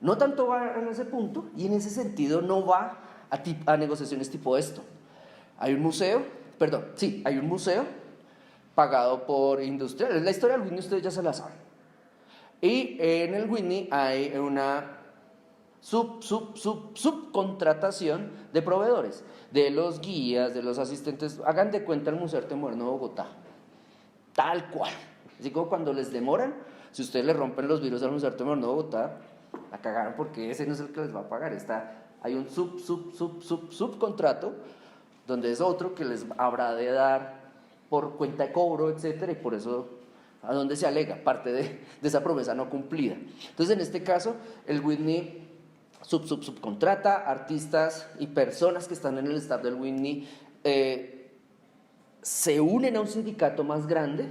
No tanto va en ese punto, y en ese sentido no va a negociaciones tipo esto. Hay un museo pagado por industriales. La historia del Whitney ustedes ya se la saben. Y en el Whitney hay una subcontratación de proveedores, de los guías, de los asistentes. Hagan de cuenta el Museo de Arte Moderno de Bogotá, tal cual. Así como cuando les demoran, si ustedes le rompen los vidrios al Museo de Arte Moderno de Bogotá, la cagaron porque ese no es el que les va a pagar. Hay un subcontrato donde es otro que les habrá de dar por cuenta de cobro, etcétera, y por eso a dónde se alega parte de esa promesa no cumplida. Entonces, en este caso, el Whitney subcontrata artistas y personas que están en el staff del Whitney, se unen a un sindicato más grande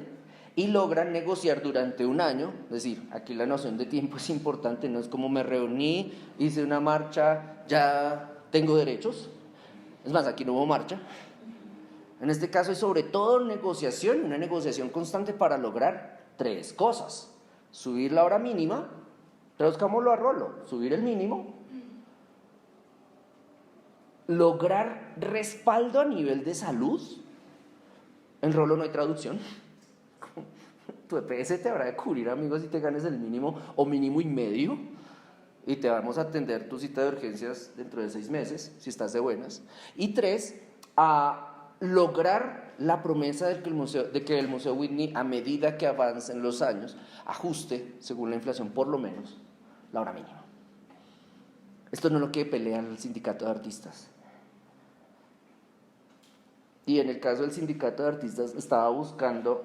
y logran negociar durante un año. Es decir, aquí la noción de tiempo es importante, no es como me reuní, hice una marcha, ya tengo derechos. Es más, aquí no hubo marcha. En este caso es sobre todo negociación, una negociación constante para lograr 3 cosas: subir la hora mínima, traduzcámoslo a rolo, subir el mínimo, lograr respaldo a nivel de salud. En rolo no hay traducción. Tu EPS te habrá de cubrir, amigos, si te ganes el mínimo o mínimo y medio, y te vamos a atender tu cita de urgencias dentro de 6 meses, si estás de buenas. Y 3, a lograr la promesa de que el Museo Whitney, a medida que avancen los años, ajuste, según la inflación, por lo menos la hora mínima. Esto no es lo que pelea el sindicato de artistas. Y en el caso del sindicato de artistas estaba buscando,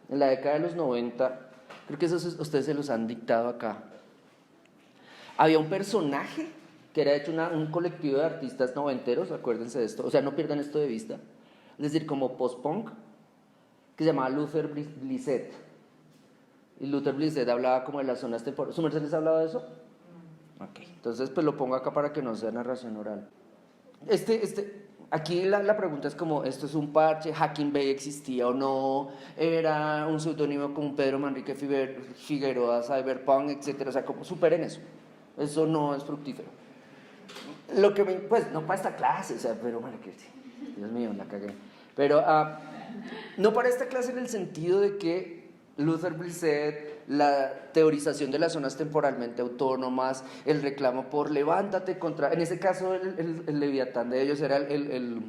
en la década de los 90, creo que eso ustedes se los han dictado acá, había un personaje que era hecho un colectivo de artistas noventeros, acuérdense de esto, o sea, no pierdan esto de vista, es decir, como post-punk, que se llamaba Luther Blissett. Y Luther Blissett hablaba como de las zonas temporales. ¿Su merced les ha hablado de eso? Ok, entonces pues lo pongo acá para que no sea narración oral. Aquí la pregunta es como, ¿esto es un parche? ¿Hacking Bay existía o no? ¿Era un seudónimo como Pedro Manrique Figueroa, Cyberpunk, etcétera? O sea, como superen eso. Eso no es fructífero. Lo que pues no para esta clase, o sea, pero Dios mío, la cagué. Pero no para esta clase en el sentido de que Luther Blissett, la teorización de las zonas temporalmente autónomas, el reclamo por levántate contra, en ese caso el leviatán de ellos era que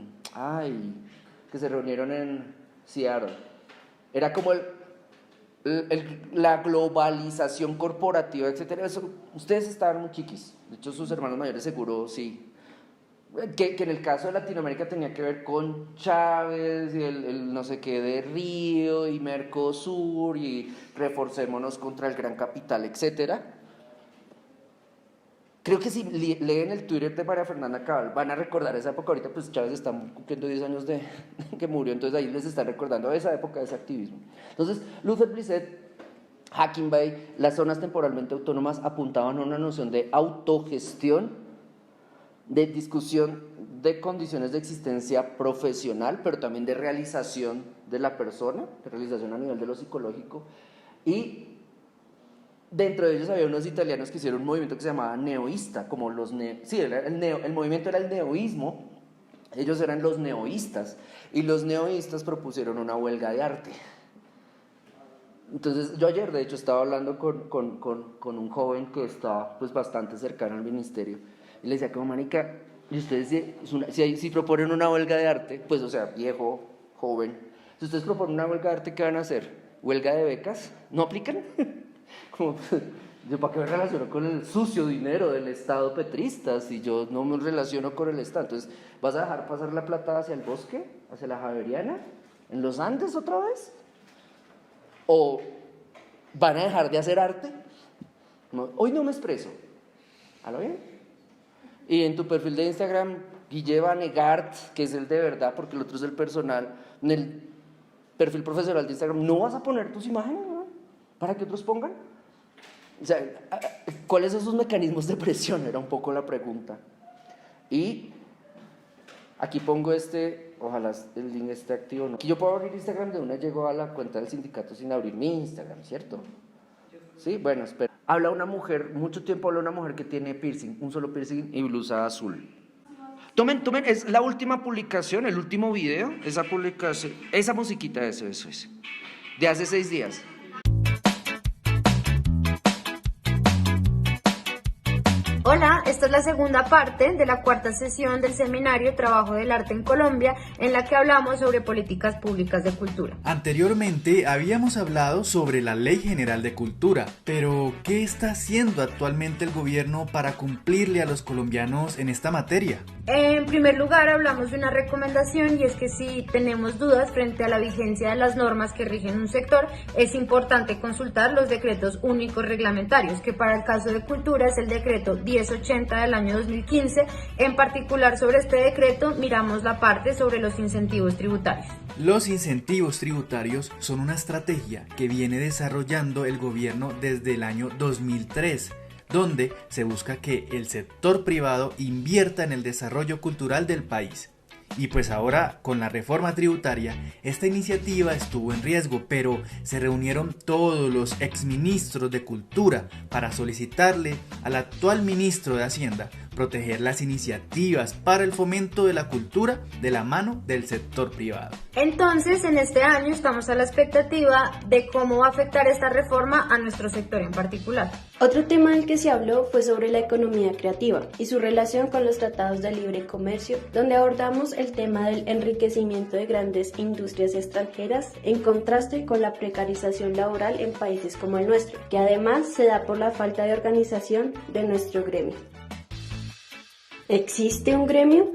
se reunieron en Seattle, era como la globalización corporativa, etcétera. Eso, ustedes estaban muy chiquis, de hecho sus hermanos mayores seguro sí. Que en el caso de Latinoamérica tenía que ver con Chávez y el no sé qué de Río y Mercosur y reforcémonos contra el gran capital, etc. Creo que si leen el Twitter de María Fernanda Cabal van a recordar esa época. Ahorita pues Chávez está cumpliendo 10 años de que murió, entonces ahí les están recordando esa época de ese activismo. Entonces Luther Blissett, Hacking Bay, las zonas temporalmente autónomas apuntaban a una noción de autogestión, de discusión de condiciones de existencia profesional, pero también de realización de la persona, de realización a nivel de lo psicológico. Y dentro de ellos había unos italianos que hicieron un movimiento que se llamaba neoísta, como los el movimiento era el neoísmo, ellos eran los neoístas, y los neoístas propusieron una huelga de arte. Entonces yo ayer de hecho estaba hablando con un joven que está pues bastante cercano al ministerio, y le decía como, marica, y ustedes si proponen una huelga de arte, pues o sea, viejo, joven, si ustedes proponen una huelga de arte, ¿qué van a hacer? ¿Huelga de becas? ¿No aplican? Como, yo para qué me relaciono con el sucio dinero del Estado petrista si yo no me relaciono con el Estado. Entonces, ¿vas a dejar pasar la plata hacia el bosque, hacia la Javeriana, en los Andes otra vez? ¿O van a dejar de hacer arte? No, hoy no me expreso. ¿A lo bien? Y en tu perfil de Instagram, Guille Vanegart, que es el de verdad, porque el otro es el personal, en el perfil profesional de Instagram, ¿no vas a poner tus imágenes, no? ¿Para que otros pongan? O sea, ¿cuáles son sus mecanismos de presión? Era un poco la pregunta. Y aquí pongo ojalá el link esté activo, ¿no? Aquí yo puedo abrir Instagram de una, llego a la cuenta del sindicato sin abrir mi Instagram, ¿cierto? Sí, bueno, espera. Habla una mujer, mucho tiempo habla una mujer que tiene piercing, un solo piercing y blusa azul. Tomen, es la última publicación, el último video, esa publicación, esa musiquita, eso es, de hace 6 días. Hola, esta es la segunda parte de la cuarta sesión del seminario Trabajo del Arte en Colombia, en la que hablamos sobre políticas públicas de cultura. Anteriormente habíamos hablado sobre la Ley General de Cultura, pero ¿qué está haciendo actualmente el gobierno para cumplirle a los colombianos en esta materia? En primer lugar, hablamos de una recomendación, y es que si tenemos dudas frente a la vigencia de las normas que rigen un sector, es importante consultar los decretos únicos reglamentarios, que para el caso de cultura es el decreto 1080 del año 2015. En particular, sobre este decreto miramos la parte sobre los incentivos tributarios. Los incentivos tributarios son una estrategia que viene desarrollando el gobierno desde el año 2003, donde se busca que el sector privado invierta en el desarrollo cultural del país. Y pues ahora, con la reforma tributaria, esta iniciativa estuvo en riesgo, pero se reunieron todos los exministros de Cultura para solicitarle al actual ministro de Hacienda proteger las iniciativas para el fomento de la cultura de la mano del sector privado. Entonces, en este año estamos a la expectativa de cómo va a afectar esta reforma a nuestro sector en particular. Otro tema del que se habló fue sobre la economía creativa y su relación con los tratados de libre comercio, donde abordamos el tema del enriquecimiento de grandes industrias extranjeras en contraste con la precarización laboral en países como el nuestro, que además se da por la falta de organización de nuestro gremio. ¿Existe un gremio?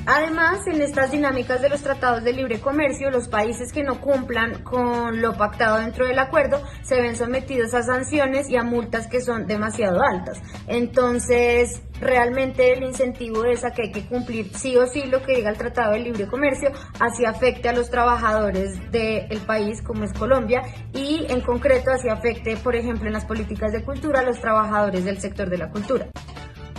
Además, en estas dinámicas de los tratados de libre comercio, los países que no cumplan con lo pactado dentro del acuerdo se ven sometidos a sanciones y a multas que son demasiado altas. Entonces, realmente el incentivo es a que hay que cumplir sí o sí lo que diga el Tratado de Libre Comercio, así afecte a los trabajadores del país como es Colombia y en concreto así afecte, por ejemplo, en las políticas de cultura a los trabajadores del sector de la cultura.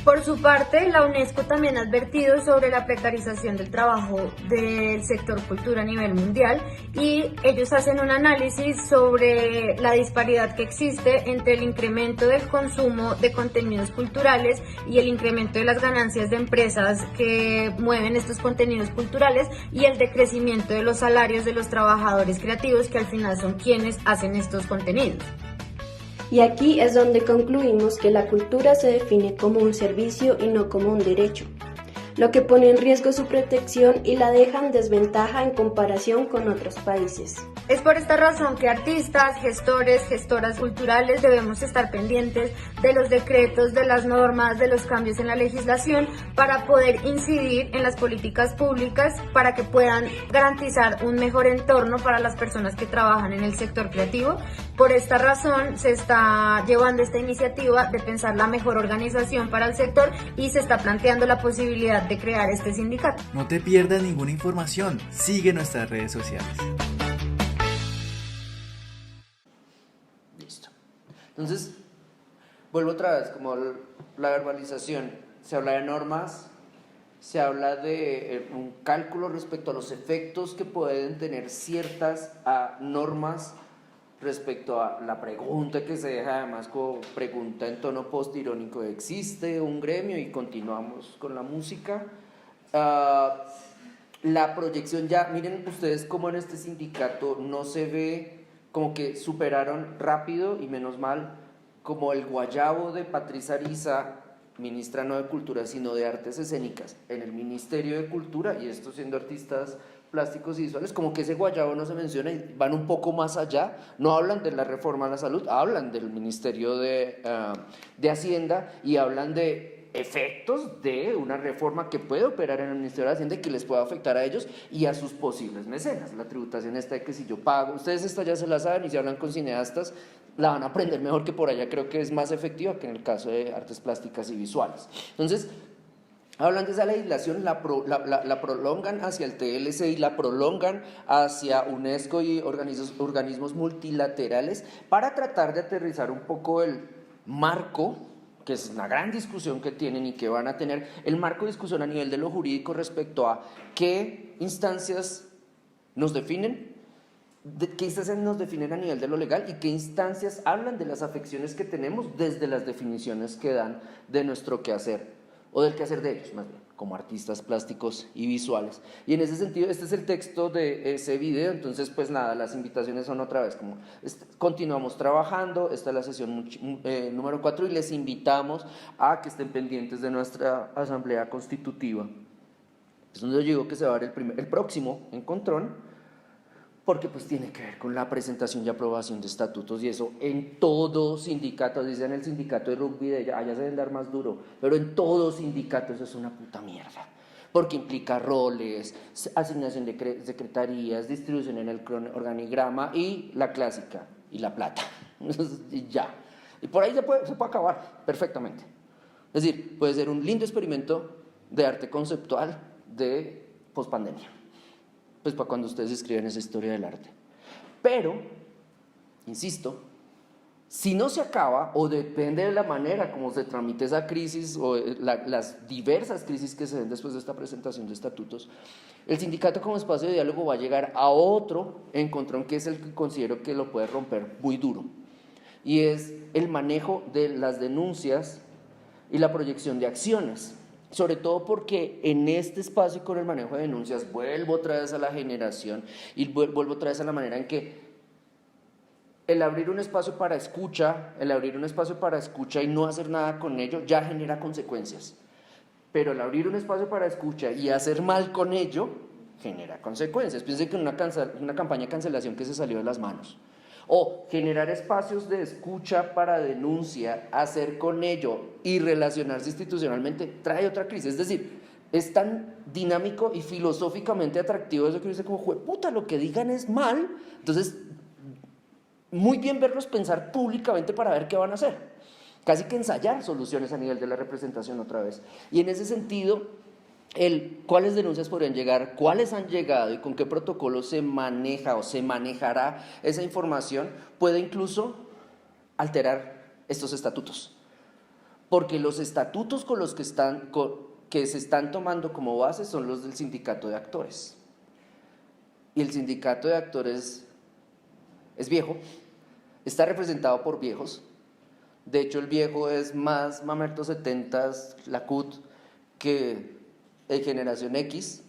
Por su parte, la UNESCO también ha advertido sobre la precarización del trabajo del sector cultura a nivel mundial y ellos hacen un análisis sobre la disparidad que existe entre el incremento del consumo de contenidos culturales y el incremento de las ganancias de empresas que mueven estos contenidos culturales y el decrecimiento de los salarios de los trabajadores creativos que al final son quienes hacen estos contenidos. Y aquí es donde concluimos que la cultura se define como un servicio y no como un derecho, lo que pone en riesgo su protección y la deja en desventaja en comparación con otros países. Es por esta razón que artistas, gestores, gestoras culturales debemos estar pendientes de los decretos, de las normas, de los cambios en la legislación para poder incidir en las políticas públicas para que puedan garantizar un mejor entorno para las personas que trabajan en el sector creativo. Por esta razón se está llevando esta iniciativa de pensar la mejor organización para el sector y se está planteando la posibilidad de crear este sindicato. No te pierdas ninguna información, sigue nuestras redes sociales. Listo. Entonces, vuelvo otra vez, como la verbalización, se habla de normas, se habla de un cálculo respecto a los efectos que pueden tener ciertas normas respecto a la pregunta que se deja además como pregunta en tono postirónico: ¿existe un gremio? Y continuamos con la música. La proyección ya, miren ustedes cómo en este sindicato no se ve como que superaron rápido y menos mal como el guayabo de Patricia Ariza, ministra no de Cultura sino de Artes Escénicas en el Ministerio de Cultura, y esto siendo artistas plásticos y visuales, como que ese guayabo no se menciona y van un poco más allá, no hablan de la reforma a la salud, hablan del Ministerio de Hacienda y hablan de efectos de una reforma que puede operar en el Ministerio de Hacienda y que les pueda afectar a ellos y a sus posibles mecenas. La tributación está de que si yo pago, ustedes esta ya se la saben, y si hablan con cineastas la van a aprender mejor que por allá, creo que es más efectiva que en el caso de artes plásticas y visuales. Entonces, hablan de esa legislación, la prolongan hacia el TLC y la prolongan hacia UNESCO y organismos multilaterales para tratar de aterrizar un poco el marco, que es una gran discusión que tienen y que van a tener, el marco de discusión a nivel de lo jurídico respecto a qué instancias nos definen, qué instancias nos definen a nivel de lo legal y qué instancias hablan de las afecciones que tenemos desde las definiciones que dan de nuestro quehacer, o del quehacer de ellos más bien, como artistas plásticos y visuales. Y en ese sentido, este es el texto de ese video. Entonces, pues nada, las invitaciones son otra vez como continuamos trabajando, esta es la sesión número 4 y les invitamos a que estén pendientes de nuestra asamblea constitutiva. Es donde yo digo que se va a ver el próximo encontrón, porque pues tiene que ver con la presentación y aprobación de estatutos, y eso en todo sindicato, dicen el sindicato de rugby de allá se deben dar más duro, pero en todo sindicato eso es una puta mierda, porque implica roles, asignación de secretarías, distribución en el organigrama y la clásica, y la plata, y ya, y por ahí se puede acabar perfectamente. Es decir, puede ser un lindo experimento de arte conceptual de pospandemia, pues para cuando ustedes escriben esa historia del arte. Pero, insisto, si no se acaba, o depende de la manera como se tramite esa crisis o las diversas crisis que se den después de esta presentación de estatutos, el sindicato como espacio de diálogo va a llegar a otro encontrón que es el que considero que lo puede romper muy duro, y es el manejo de las denuncias y la proyección de acciones, sobre todo porque en este espacio con el manejo de denuncias vuelvo otra vez a la generación y vuelvo otra vez a la manera en que el abrir un espacio para escucha, y no hacer nada con ello ya genera consecuencias, pero el abrir un espacio para escucha y hacer mal con ello genera consecuencias. Piensen que una campaña de cancelación que se salió de las manos, o generar espacios de escucha para denuncia, hacer con ello y relacionarse institucionalmente trae otra crisis. Es decir, es tan dinámico y filosóficamente atractivo eso que dice como, jueputa, lo que digan es mal, entonces muy bien verlos pensar públicamente para ver qué van a hacer, casi que ensayar soluciones a nivel de la representación otra vez. Y en ese sentido, cuáles denuncias podrían llegar, cuáles han llegado y con qué protocolo se maneja o se manejará esa información, puede incluso alterar estos estatutos. Porque los estatutos con los que se están tomando como base son los del sindicato de actores. Y el sindicato de actores es viejo, está representado por viejos. De hecho, el viejo es más mamerto 70s, la CUT, que de generación X.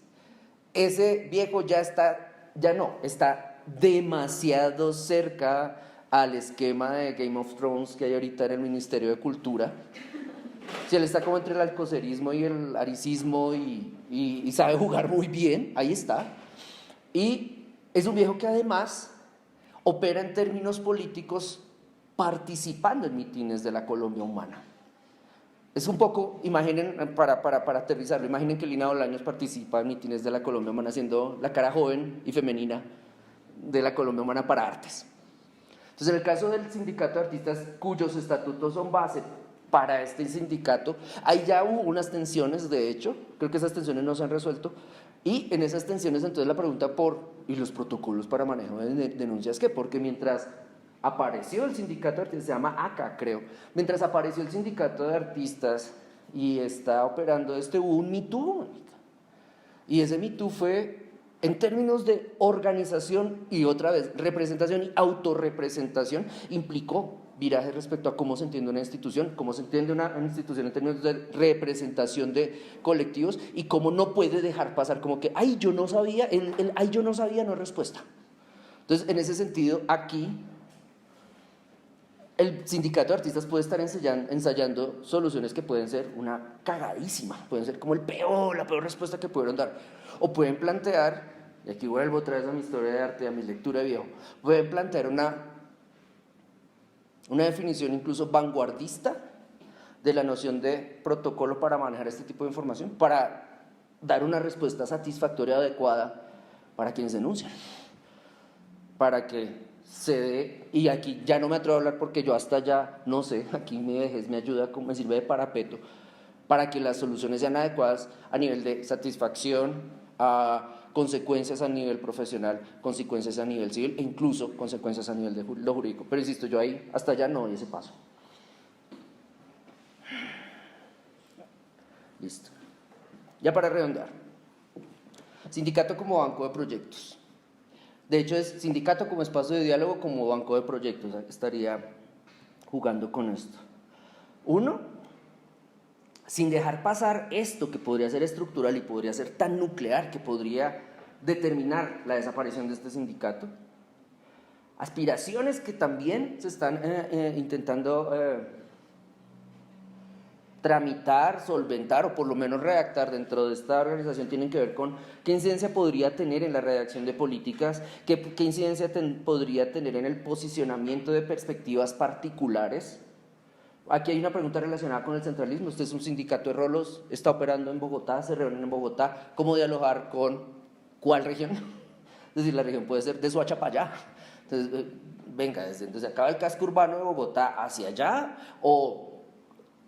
Ese viejo está demasiado cerca al esquema de Game of Thrones que hay ahorita en el Ministerio de Cultura. Si él está como entre el alcocerismo y el aricismo y sabe jugar muy bien, ahí está. Y es un viejo que además opera en términos políticos participando en mítines de la Colombia humana. Es un poco, imaginen, para aterrizarlo, imaginen que Lina Bolaños participa en mítines de la Colombia Humana haciendo la cara joven y femenina de la Colombia Humana para artes. Entonces, en el caso del sindicato de artistas cuyos estatutos son base para este sindicato, ahí ya hubo unas tensiones, de hecho, creo que esas tensiones no se han resuelto, y en esas tensiones entonces la pregunta ¿y los protocolos para manejo de denuncias qué? Porque mientras apareció el sindicato de artistas, se llama ACA, creo. Mientras apareció el sindicato de artistas y está operando hubo un Me Too. Y ese Me Too fue, en términos de organización y otra vez, representación y autorrepresentación, implicó viraje respecto a cómo se entiende una institución, cómo se entiende una institución en términos de representación de colectivos y cómo no puede dejar pasar como que, ay, yo no sabía, el ay, yo no sabía no es respuesta. Entonces, en ese sentido, aquí el sindicato de artistas puede estar ensayando soluciones que pueden ser una cagadísima, pueden ser como la peor respuesta que pudieron dar, o pueden plantear, y aquí vuelvo otra vez a mi historia de arte, a mi lectura de viejo, pueden plantear una definición incluso vanguardista de la noción de protocolo para manejar este tipo de información, para dar una respuesta satisfactoria, adecuada para quienes denuncian, para que se dé, y aquí ya no me atrevo a hablar porque yo hasta ya no sé, aquí mi vejez me ayuda, me sirve de parapeto, para que las soluciones sean adecuadas a nivel de satisfacción, a consecuencias a nivel profesional, consecuencias a nivel civil e incluso consecuencias a nivel de lo jurídico. Pero insisto, yo ahí hasta allá no doy ese paso. Listo. Ya para redondear. Sindicato como banco de proyectos. De hecho, es sindicato como espacio de diálogo, como banco de proyectos. Estaría jugando con esto. Uno, sin dejar pasar esto que podría ser estructural y podría ser tan nuclear que podría determinar la desaparición de este sindicato. Aspiraciones que también se están intentando tramitar, solventar o por lo menos redactar dentro de esta organización tienen que ver con qué incidencia podría tener en la redacción de políticas, qué incidencia podría tener en el posicionamiento de perspectivas particulares. Aquí hay una pregunta relacionada con el centralismo. Usted es un sindicato de rolos, está operando en Bogotá, se reúnen en Bogotá. ¿Cómo dialogar con cuál región? Es decir, la región puede ser de Soacha para allá. Entonces, venga, desde acaba el casco urbano de Bogotá hacia allá, o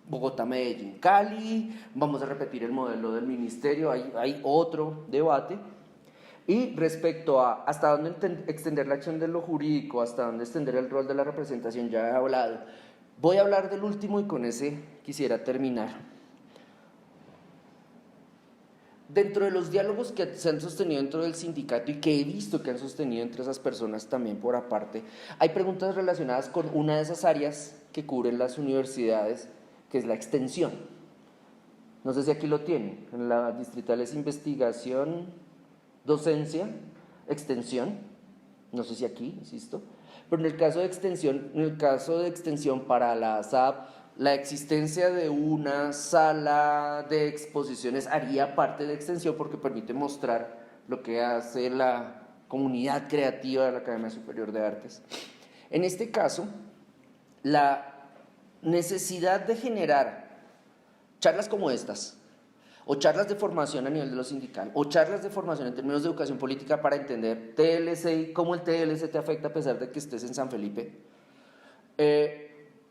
Bogotá, Medellín, Cali, vamos a repetir el modelo del ministerio, hay otro debate. Y respecto a hasta dónde extender la acción de lo jurídico, hasta dónde extender el rol de la representación, ya he hablado. Voy a hablar del último y con ese quisiera terminar. Dentro de los diálogos que se han sostenido dentro del sindicato y que he visto que han sostenido entre esas personas también por aparte, hay preguntas relacionadas con una de esas áreas que cubren las universidades que es la extensión. No sé si aquí lo tienen, en la distrital es investigación, docencia, extensión, no sé si aquí, insisto, pero en el caso de extensión para la SAP, la existencia de una sala de exposiciones haría parte de extensión porque permite mostrar lo que hace la comunidad creativa de la Academia Superior de Artes. En este caso, la necesidad de generar charlas como estas, o charlas de formación a nivel de lo sindical, o charlas de formación en términos de educación política para entender TLC y cómo el TLC te afecta a pesar de que estés en San Felipe,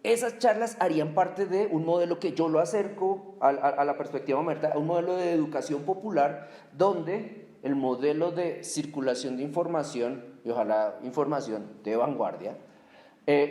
esas charlas harían parte de un modelo que yo lo acerco a la perspectiva mamerta, a un modelo de educación popular donde el modelo de circulación de información, y ojalá información de vanguardia,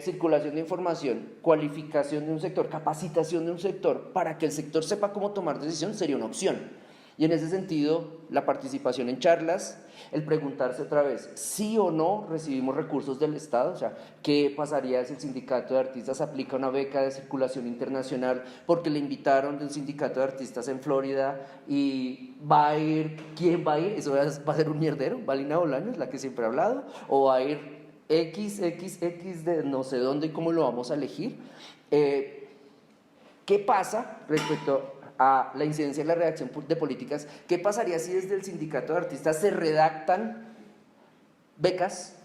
circulación de información, cualificación de un sector, capacitación de un sector, para que el sector sepa cómo tomar decisión, sería una opción. Y en ese sentido, la participación en charlas, el preguntarse otra vez, sí o no recibimos recursos del Estado, o sea, ¿qué pasaría si el sindicato de artistas aplica una beca de circulación internacional porque le invitaron del sindicato de artistas en Florida y va a ir, ¿quién va a ir? Eso va a ser un mierdero, ¿va Lina Bolaños, la que siempre ha hablado? ¿O va a ir XXX de no sé dónde y cómo lo vamos a elegir? ¿Qué pasa respecto a la incidencia de la redacción de políticas? ¿Qué pasaría si desde el sindicato de artistas se redactan becas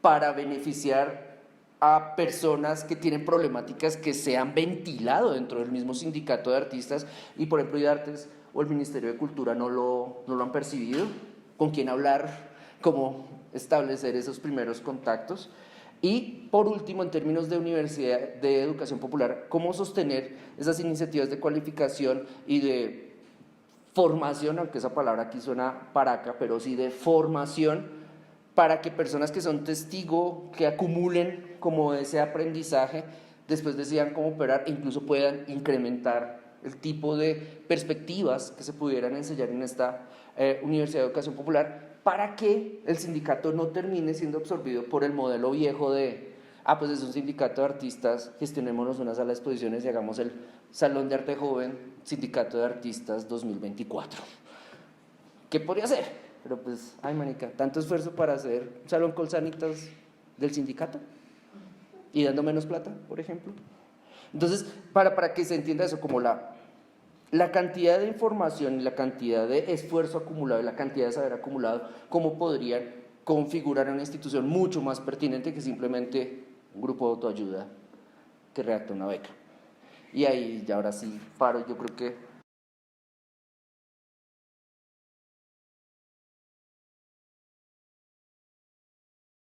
para beneficiar a personas que tienen problemáticas que se han ventilado dentro del mismo sindicato de artistas y por ejemplo IDARTES o el Ministerio de Cultura no lo han percibido? ¿Con quién hablar? ¿Cómo establecer esos primeros contactos? Y por último, en términos de universidad, de educación popular, ¿cómo sostener esas iniciativas de cualificación y de formación, aunque esa palabra aquí suena paraca, pero sí de formación, para que personas que son testigo, que acumulen como ese aprendizaje, después decidan cómo operar e incluso puedan incrementar el tipo de perspectivas que se pudieran enseñar en esta Universidad de Educación Popular, para que el sindicato no termine siendo absorbido por el modelo viejo de, pues es un sindicato de artistas, gestionémonos una sala de exposiciones y hagamos el Salón de Arte Joven, Sindicato de Artistas 2024. ¿Qué podría hacer? Pero pues, ay manica, tanto esfuerzo para hacer un salón Colsanitas del sindicato y dando menos plata, por ejemplo. Entonces, para que se entienda eso, como la cantidad de información y la cantidad de esfuerzo acumulado y la cantidad de saber acumulado, cómo podrían configurar una institución mucho más pertinente que simplemente un grupo de autoayuda que redacta una beca. Y ahí ya ahora sí paro, yo creo que